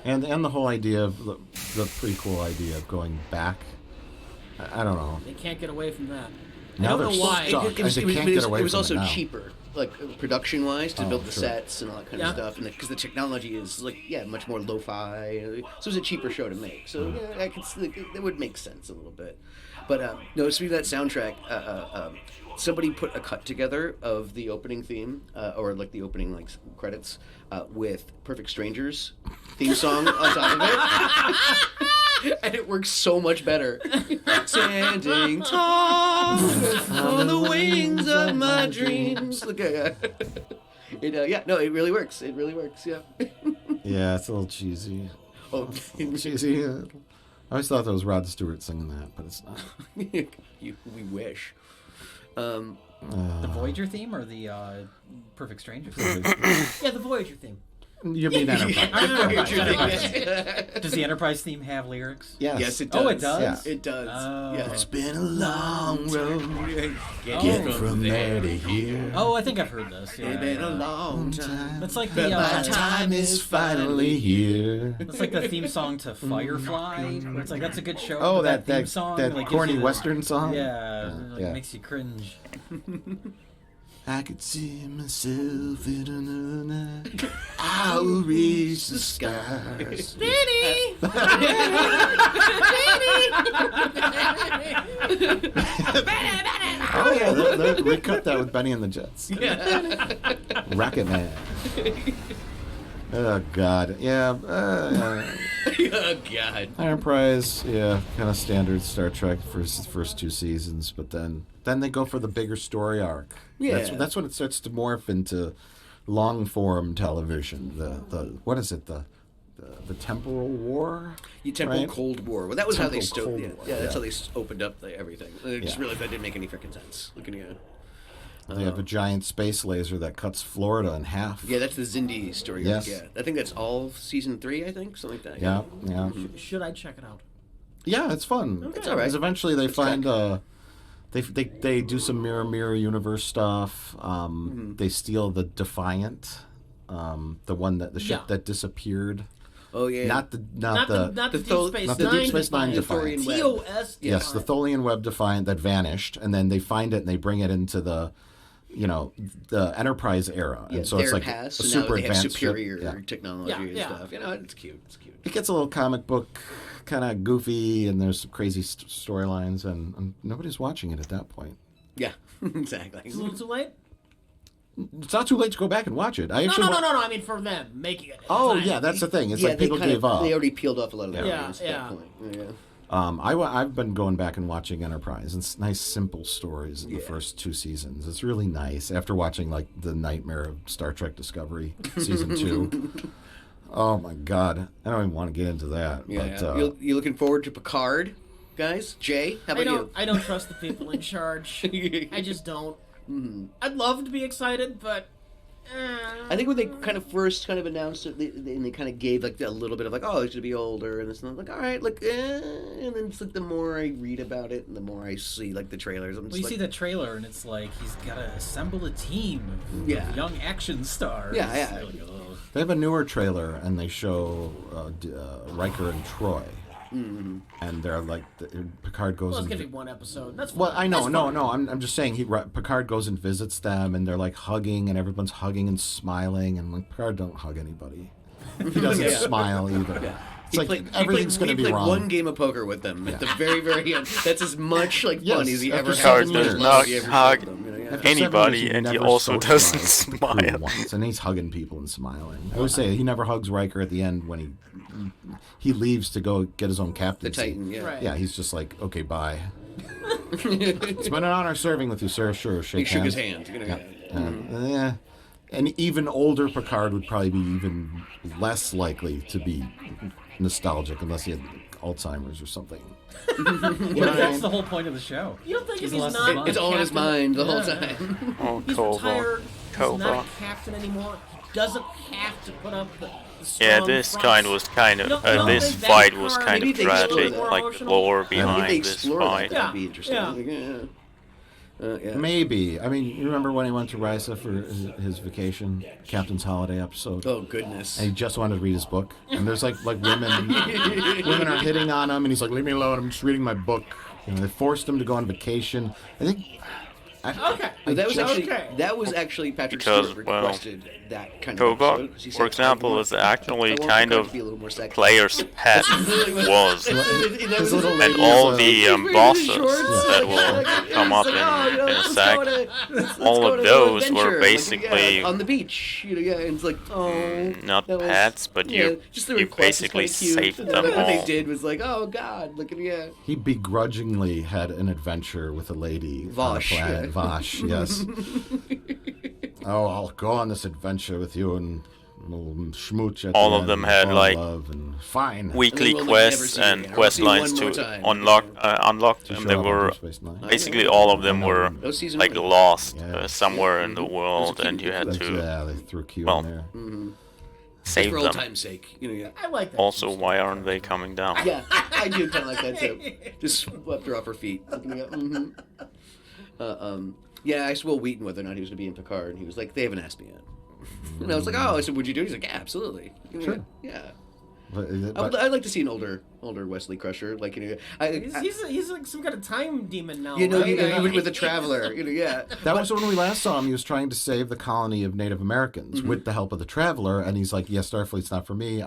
And the whole idea of the prequel idea of going back. I don't know. They can't get away from that. Now I don't they're know why. stuck. They can't get away It was from also it now. cheaper, like production-wise, to build the sure. sets and all that kind of stuff, and because the technology is much more lo-fi, so it was a cheaper show to make. So yeah, I could see, it would make sense a little bit. But no, speaking of that soundtrack, somebody put a cut together of the opening theme, or like the opening credits, with "Perfect Strangers" theme song on top of it, and it works so much better. Standing tall on the wings of my dreams. Look at it really works. It really works. Yeah. Yeah, it's a little cheesy. Oh, Cheesy. I always thought that was Rod Stewart singing that, but it's not. we wish. The Voyager theme or the Perfect Strangers? Yeah, the Voyager theme. You mean Enterprise? Does the Enterprise theme have lyrics? Yes. Yes, it does. Oh, it does? Yeah. It does. Oh. Yeah. It's been a long road. Get from there to here. Oh, I think I've heard this. Yeah, It's been a yeah. long time. That's like But the my time is finally here. that's like the theme song to Firefly. Where it's like that's a good show. Oh, but that theme song, that like, gives corny you the- Western song? Yeah, like, yeah. makes you cringe. I could see myself in another night. I will reach the stars. Oh yeah, they recut that with Benny and the Jets. Rocket Man. Oh God, yeah. Oh God. Enterprise, yeah, kind of standard Star Trek first two seasons, but then they go for the bigger story arc. Yeah. That's when it starts to morph into long form television. The what is it, the temporal war? Temple Right? Cold War. Well, that was how they Temporal Cold War, that's yeah. how they opened up everything. I just Yeah. realized that didn't make any freaking sense. Looking at it. They have a giant space laser that cuts Florida in half. Yeah, that's the Zindi story. Yes. Yeah, I think that's all season 3. I think something like that. Yeah, yeah. Should I check it out? Yeah, it's fun. It's all right. Because eventually they Let's find check. they do some mirror universe stuff. They steal the Defiant, the one that the ship Yeah. that disappeared. Oh yeah. Not the Deep Space not the Nine. Deep Space Nine Defiant. Defiant. TOS. Yes, the Tholian Web Defiant that vanished, and then they find it and they bring it into the Enterprise era, Yeah, and so it's their like past, a and now super they have advanced superior ship. Yeah. technology and Yeah. stuff. You know, it's cute. It's cute. It gets a little comic book, kind of goofy, and there's some crazy storylines, and nobody's watching it at that point. Yeah, exactly. It's a little too late. It's not too late to go back and watch it. I No, actually no. I mean, for them making it. Oh It's yeah, not- that's the thing. It's yeah, like people they gave up. They already peeled off a lot of their Yeah, audience at yeah. that point. Yeah. I've been going back and watching Enterprise. It's nice, simple stories in the Yeah. first 2 seasons. It's really nice after watching like the nightmare of Star Trek Discovery season 2. Oh my God, I don't even want to get into that. Yeah. But You looking forward to Picard, guys? Jay, how about you? I don't trust the people in charge. I just don't. I'd love to be excited, but. I think when they first announced it, they kind of gave like a little bit of like, oh, he's gonna be older, and it's not like, all right, like, and then it's like the more I read about it and the more I see like the trailers, I'm just Well, you like, see the trailer and it's like he's got to assemble a team of Yeah. young action stars. Yeah, yeah. They're like, "Ugh." they have a newer trailer and they show Riker and Troy, and they're like Picard goes. Well, it's and gonna be one episode. That's fine. Well, I know, That's no, fine. no. I'm just saying. Picard goes and visits them, and they're like hugging, and everyone's hugging and smiling, and like Picard don't hug anybody. He doesn't Yeah. smile either. It's like He everything's going to be played wrong. one game of poker with them at the very, very end. That's as much like Yes, fun as he after ever seven had. years. As Does much not as he ever hug showed them, After 7 anybody, years, and he never also doesn't socialized with the crew smile. once, and he's hugging people and smiling. I always say he never hugs Riker at the end when he leaves to go get his own The captaincy. Titan, yeah. Right. Yeah, he's just like, okay, bye. It's been an honor serving with you, sir. Sure, He shake shook hands. his hand. You know, Yeah. An even older Picard would probably be even less likely to be nostalgic unless he had Alzheimer's or something. You know what I That's mean? the whole point of the show. You don't think if he's lost not his mind. It's all in his captain- mind the whole Yeah. time. Oh, He's Cobra. retired. He's not Cobra. a captain anymore. He doesn't have to put up the Yeah, strong this fronts. kind was kind You of don't- you don't this think that fight was Picard- kind Maybe of they explore tragic, that. like the lore Maybe they behind this explore that. fight. That'd be interesting. Yeah. Like, Yeah. Maybe. I mean, you remember when he went to Risa for his vacation, Captain's Holiday episode? Oh goodness. And he just wanted to read his book, and there's like women are hitting on him, and he's like, "Leave me alone! I'm just reading my book." You know, they forced him to go on vacation. I think. That was actually Patrick Because, Stewart well, requested that kind of Koba, episode. He for said, example, "I is want actually the kind guy of to be a little more sexy." player's pet was. His little And lady all is, the bosses that will come up in a sec, all of those were basically on the beach. You know, yeah, and it's like, oh, not that was- pets, but you just the you request is basically kinda cute. saved And them then what they all. did was like, oh god, look at He begrudgingly had an adventure with a lady Vosh, on a planet. yeah. Vosh, yes. Oh, I'll go on this adventure with you and we'll schmooch at All the of end them and had, fall in like, love and fine. Weekly we'll never quests see it and again. I'll quest see one lines more to time. unlock She them. showed They up on were Deep Space Nine. basically all of them were That was season like one. lost Yeah. somewhere in the world, and you had to Yeah, they threw Q well, in there. save for old them. time's sake. You know, yeah. I like that. Also, why aren't they coming down? Yeah, I do kind of like that too. Just swept her off her feet. Yeah, I asked Will Wheaton whether or not he was going to be in Picard, and he was like, "They haven't asked me yet." And I was like, "Oh," I said, "Would you do it?" He's like, "Yeah, absolutely." You know, Sure. Yeah. But I'd like to see an older Wesley Crusher, like you know, He's like some kind of time demon now. you know, right? he went with a traveler. You know, yeah. that was when we last saw him. He was trying to save the colony of Native Americans with the help of the Traveler, and he's like, "Yes, Starfleet's not for me."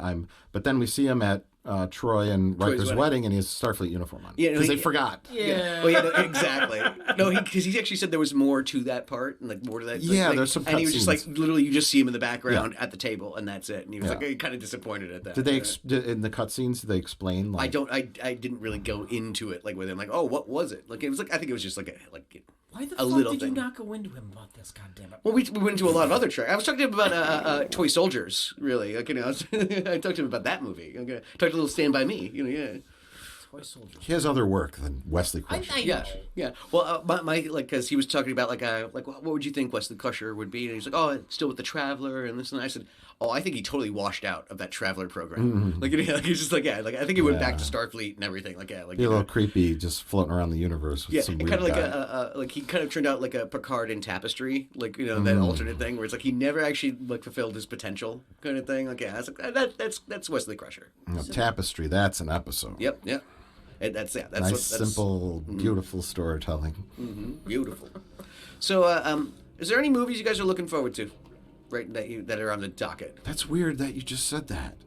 But then we see him at Troy and Riker's wedding, and he has a Starfleet uniform on. Yeah, no, because he- they forgot. Yeah. Oh yeah, no, exactly. No, because he actually said there was more to that part, and like more to that. Yeah, like, there's some and he was just like cutscenes. literally, you just see him in the background at the table, and that's it. And he was Yeah. like kind of disappointed at that. Did they in the cutscenes? Did they explain? Like, I didn't really go into it like with him. Like, oh, what was it? Like it was like I think it was just like Why the a fuck little did thing. you not go into him about this? God damn it. Well, we went into a lot of other tracks. I was talking to him about Toy Soldiers, really. Like, you know, I talked to him about that movie. Okay. Talked a little Stand By Me. You know, yeah. Toy soldiers. he has other work than Wesley Crusher. I Yeah, know. yeah. Well, my like, because he was talking about like what would you think Wesley Crusher would be? And he's like, oh, still with the Traveler and this and that. I said, oh, I think he totally washed out of that Traveler program. Like, you know, like he's just like, yeah, like I think he went back to Starfleet and everything. Like, yeah, like Be a you little know. creepy, just floating around the universe with Yeah, some and weird kind of like guy. like he kind of turned out like a Picard in Tapestry, like you know that alternate thing where it's like he never actually like fulfilled his potential kind of thing. Like yeah, I was like, that's Wesley Crusher. Tapestry. That's an episode. Yep, yep. And that's Nice, that's simple, beautiful storytelling. beautiful. So, is there any movies you guys are looking forward to, right? That are on the docket. That's weird that you just said that.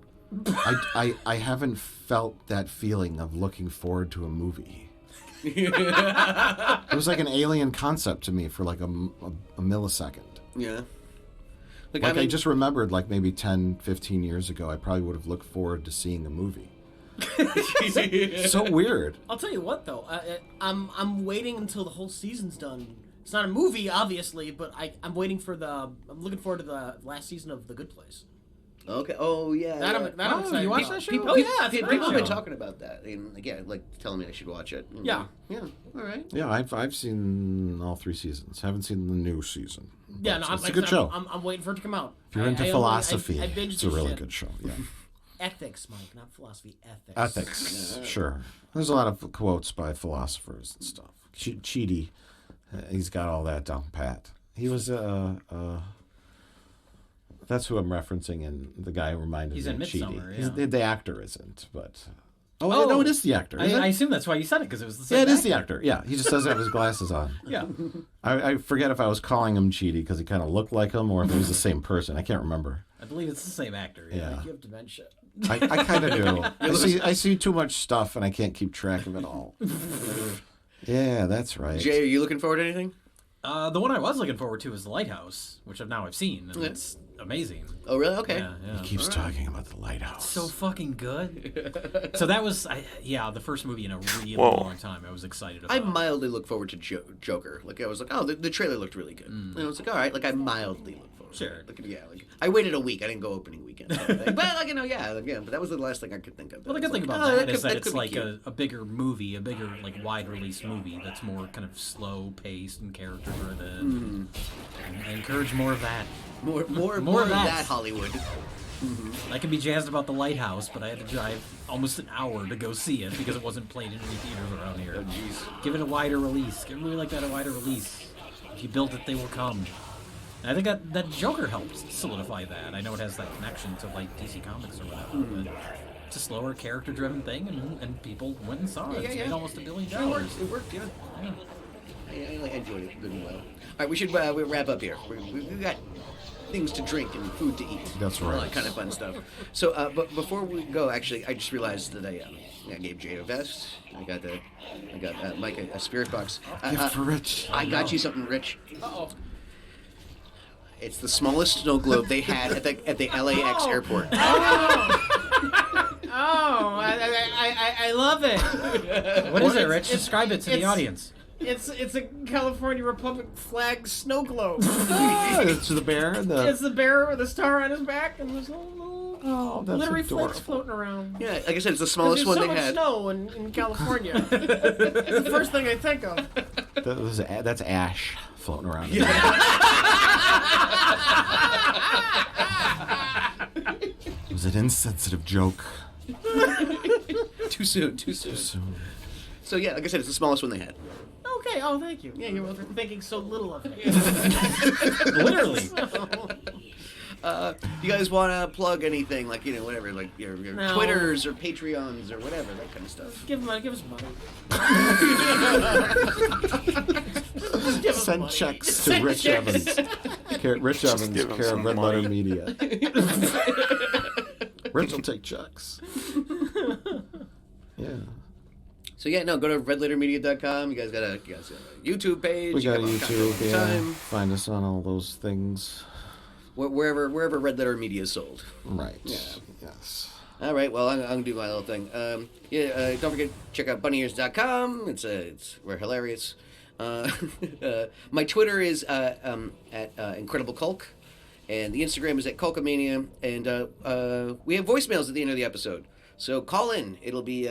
I haven't felt that feeling of looking forward to a movie. It was like an alien concept to me for like a millisecond. Yeah. Like I just remembered like maybe 10, 15 years ago, I probably would have looked forward to seeing a movie. So weird. I'll tell you what though, I'm waiting until the whole season's done. It's not a movie, obviously, but I'm waiting for I'm looking forward to the last season of The Good Place. Okay. Oh yeah. That I'm yeah. excited you watched about. that show? People, Oh yeah, it's a great people have been show. talking about that, and like, yeah, like telling me I should watch it. Yeah. Yeah. All right. Yeah, I've seen all 3 seasons. Haven't seen the new season. Yeah, no, It's a good show. I'm waiting for it to come out. If you're into philosophy, I binged it's a this really shit. good show. Yeah. Ethics, Mike, not philosophy. Ethics. Ethics, sure. There's a lot of quotes by philosophers and stuff. Chidi, he's got all that down pat. He was that's who I'm referencing, and the guy who reminded He's me in of Chidi. Midsommar, yeah. The actor isn't, but no, it is the actor. I Isn't it? assume that's why you said it, because it was the same Yeah, it is the actor. actor. Yeah, he just doesn't have his glasses on. Yeah. I forget if I was calling him Chidi because he kind of looked like him, or if it was the same person. I can't remember. I believe it's the same actor. Yeah. You have dementia. I kind of do. I see too much stuff, and I can't keep track of it all. Yeah, that's right. Jay, are you looking forward to anything? The one I was looking forward to is The Lighthouse, which I've seen, and it's amazing. Oh really? Okay. Yeah. He keeps talking about the lighthouse. So fucking good. So that was, the first movie in a really Whoa. long time. I was excited about. I mildly look forward to Joker. Like I was like, oh, the trailer looked really good, and I was like, all right, like I mildly look forward. Sure. To it. Like, yeah, like I waited a week. I didn't go opening weekend, kind of thing. But like but that was the last thing I could think of. Well, the good thing about that is that it's like a bigger movie, a bigger like wide release movie that's more kind of slow paced and character driven. And I encourage more of that. more More of of that. that Hollywood. I can be jazzed about the lighthouse, but I had to drive almost an hour to go see it because it wasn't played in any theaters around here. Oh, jeez. Give it a wider release. Give a movie like that a wider release. If you build it, they will come. And I think that Joker helps solidify that. I know it has that connection to like DC Comics or whatever, but it's a slower, character-driven thing, and people went and saw it. It's made almost $1 billion. It worked, yeah. I enjoyed it good and well. All right, we should we'll wrap up here. We've got things to drink and food to eat. That's All right. that kind of fun stuff. So, but before we go, actually, I just realized that I gave Jay a vest. I got Mike a spirit box. Gift for Rich. I got you something, Rich. Uh-oh. It's the smallest snow globe they had at the LAX airport. Oh, I love it. What is it, Rich? Describe it to the it's- audience. It's a California Republic flag snow globe. It's the bear and the. It's the bear with a star on his back and there's little Oh, that's glittery adorable. flakes floating around. Yeah, like I said, it's the There's smallest one so they much had. snow in California. It's the first thing I think of. That's ash floating around. It was an insensitive joke. Too soon. So yeah, like I said, it's the smallest one they had. Okay, oh, thank you. Yeah, you were thinking so little of it. Literally. You guys want to plug anything, like, whatever, like your No. Twitters or Patreons or whatever, that kind of stuff? Give us money. Send money. checks to Rich Evans. Rich Evans, give him care of some Red Letter money. Media. Rich will take checks. Yeah. So yeah, no, go to redlettermedia.com. You guys got a YouTube page. We You got got all kinds of YouTube, yeah. time. Find us on all those things. Wherever Red Letter Media is sold. Right. Yeah. Yes. All right, well, I'm gonna do my little thing. Don't forget to check out bunnyears.com. We're hilarious. My Twitter is at Incredible Culk, and the Instagram is at Culkamania. And we have voicemails at the end of the episode, so call in. It'll be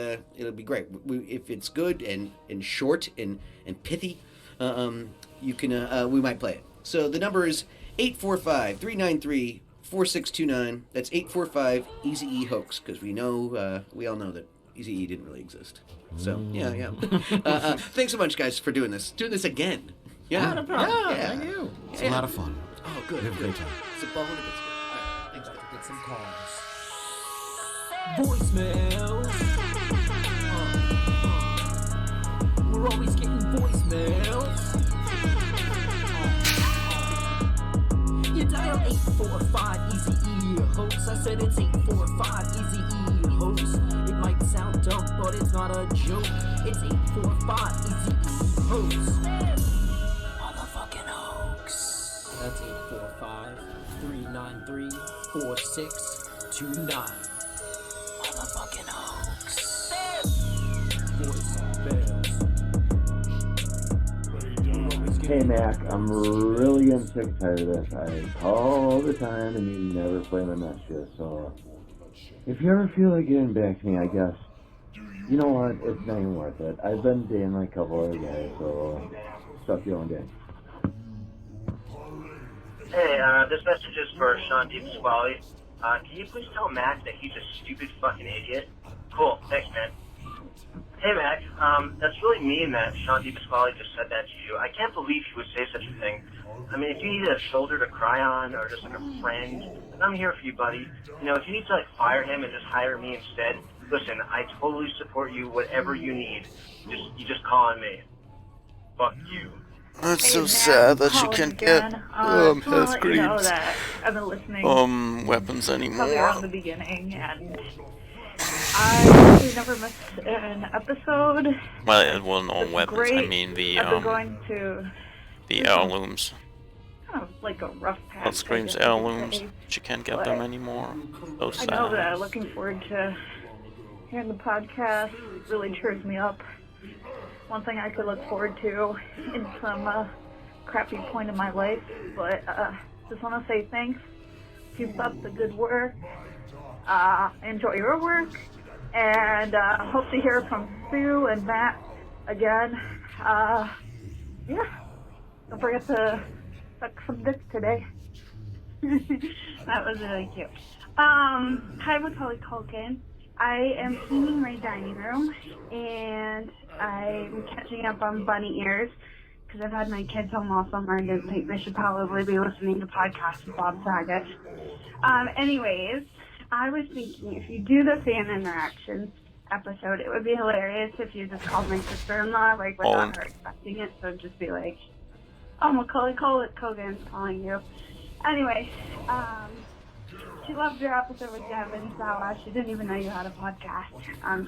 great. If it's good and short and pithy, you can we might play it. So the number is 845-393-4629. That's 845 Hoax, because we all know that Eazy-E didn't really exist. So yeah. Thanks so much, guys, for doing this. Doing this again. Yeah, No problem. Yeah. Thank you. It's a lot of fun. Oh, good. We have a great time. It's a ball and a biscuit. All right, thanks. Get some calls. Voicemails. We're always getting voicemails. You dial 845 Easy-E hoax. I said it's 845 Easy-E hoax. It might sound dumb, but it's not a joke. It's 845 Easy-E hoax. Motherfucking hoax. That's 845-393-4629. Motherfucking hoax. Hey Mac, I'm really getting sick and tired of this. I call all the time and you never play my messages, so if you ever feel like getting back to me, I guess, you know what, it's not even worth it. I've been dating like a couple other guys, so suck your own dick. Hey, this message is for Sean DePasquale. Can you please tell Mac that he's a stupid fucking idiot? Cool, thanks, man. Hey, Mac, that's really mean that Sean DePasquale just said that to you. I can't believe he would say such a thing. I mean, if you need a shoulder to cry on or just like a friend, then I'm here for you, buddy. If you need to like fire him and just hire me instead, listen, I totally support you, whatever you need. You just call on me. Fuck you. It's so sad that you can't get health I've creams, been listening weapons probably around anymore. the beginning, and I actually never missed an episode. Well, no It's weapons. great. I mean the I've been going to heirlooms. kind of like a rough patch. Health creams, I guess you could heirlooms. say. But you can't get But them anymore. So I know sad. that looking forward to hearing the podcast really cheers me up. One thing I could look forward to in some crappy point in my life, but just want to say thanks. Keep up the good work. Enjoy your work, and hope to hear from Sue and Matt again. Yeah, don't forget to suck some dick today. That was really cute. Hi, Macaulay Culkin. I am cleaning my dining room, and I'm catching up on bunny ears because I've had my kids home all summer and didn't think they should probably be listening to podcasts with Bob Saget. Anyways, I was thinking if you do the fan interactions episode, it would be hilarious if you just called my sister-in-law, like, without her expecting it. So just be like, oh, Macaulay Culkin's calling you. Anyway, she loved your episode with Devin, so she didn't even know you had a podcast.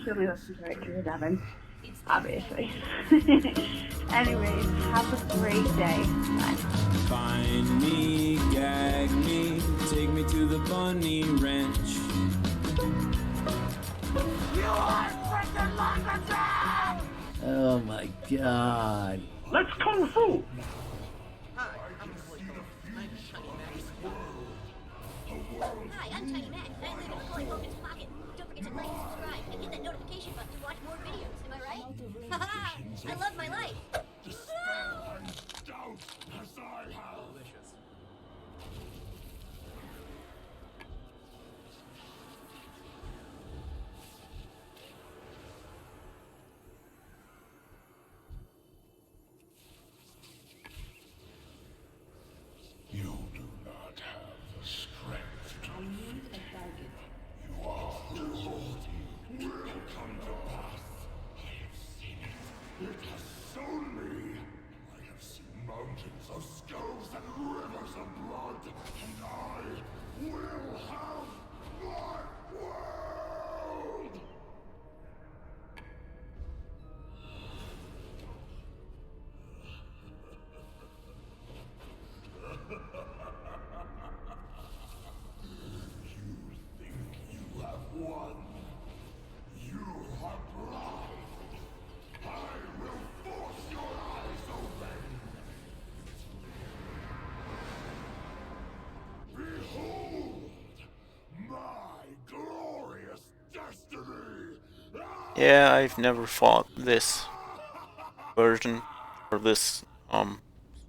She only listened to it because of Devin, obviously. Anyways, have a great day. Bye. Find me, gag me, take me to the bunny ranch. You are freaking lumberjack! Oh my god. Let's kung fu! Hi, I'm Tiny Mac, and I live in Macaulay Culkin's pocket. Don't forget to like and subscribe, and hit that notification button to watch more videos, am I right? Haha! I love my life! You do not have the strength to live. You are doomed. It will come to pass. I have seen it. It has shown me. I have seen mountains of skulls and rivers of blood. And I will have my world! You think you have won? You have lied. I will force your eyes open. Behold my glorious destiny. Yeah, I've never fought this version or this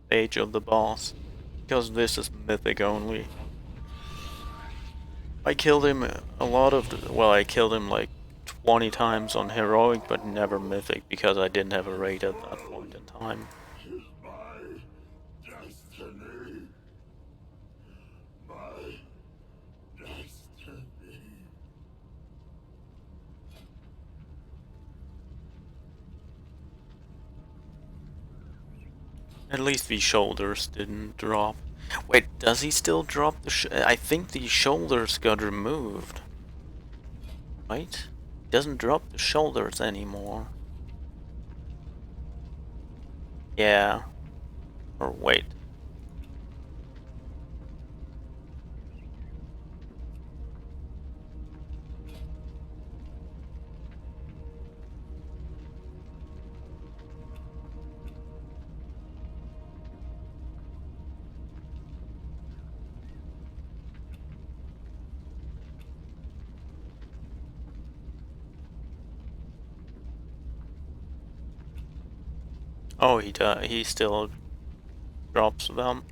stage of the boss because this is mythic only. I killed him a lot of I killed him like 20 times on heroic, but never mythic because I didn't have a raid at that point in time. My destiny. My destiny. At least the shoulders didn't drop. Wait, does he still drop the I think the shoulders got removed. Right? He doesn't drop the shoulders anymore. Yeah. Or wait. Oh, he still drops them.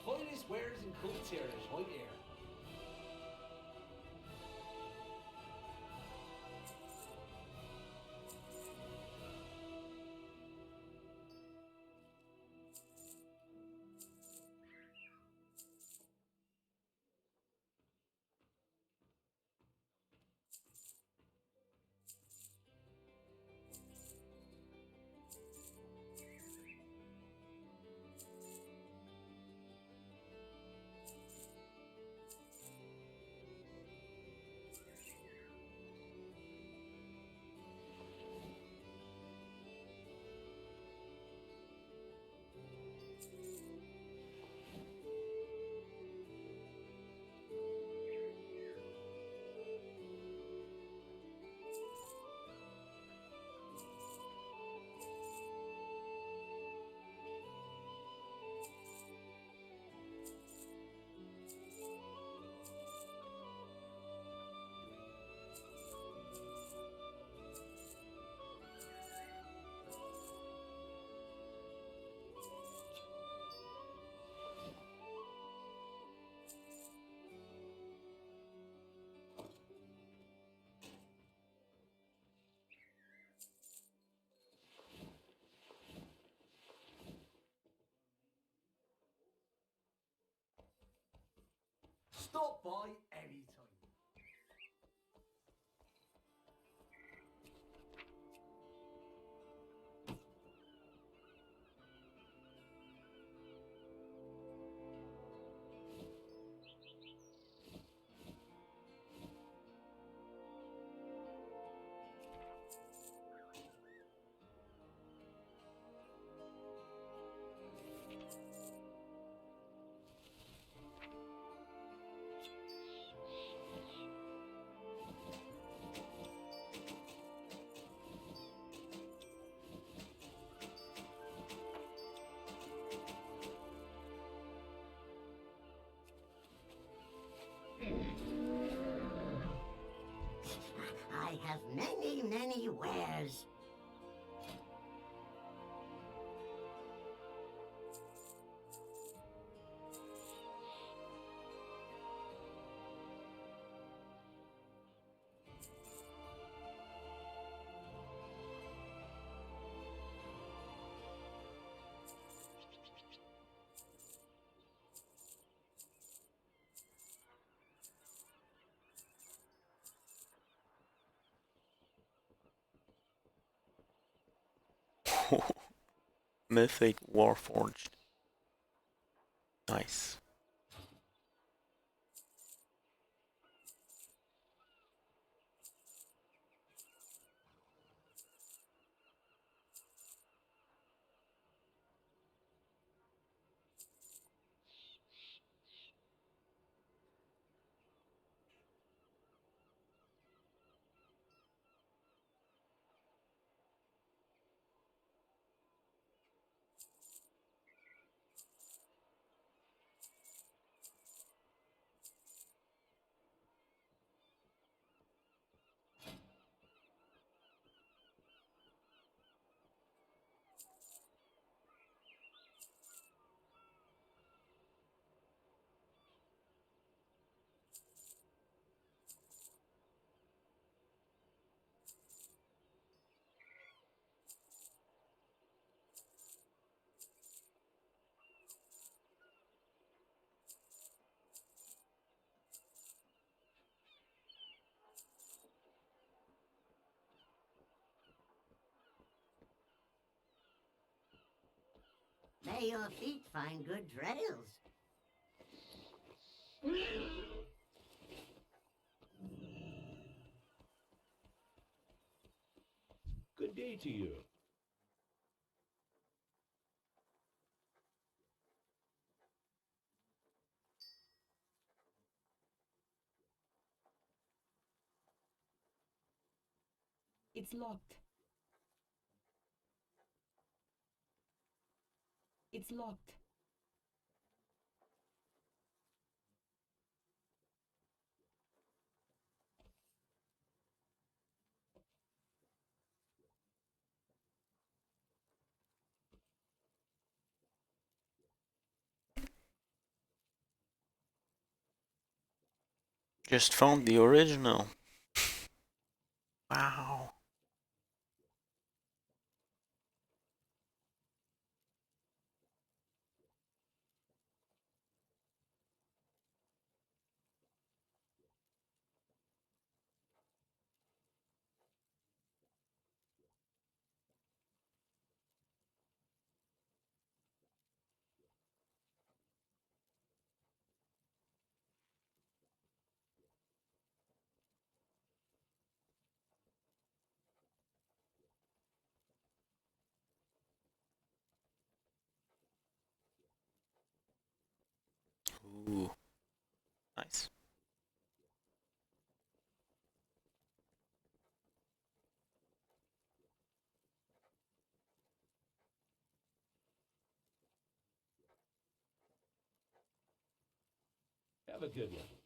Finest wares and cool materials right here. Stop by anytime. I have many, many wares. Mythic Warforged. Nice. May your feet find good trails. Good day to you. It's locked. It's locked. Just found the original. Wow. Ooh. Nice. Have a good one.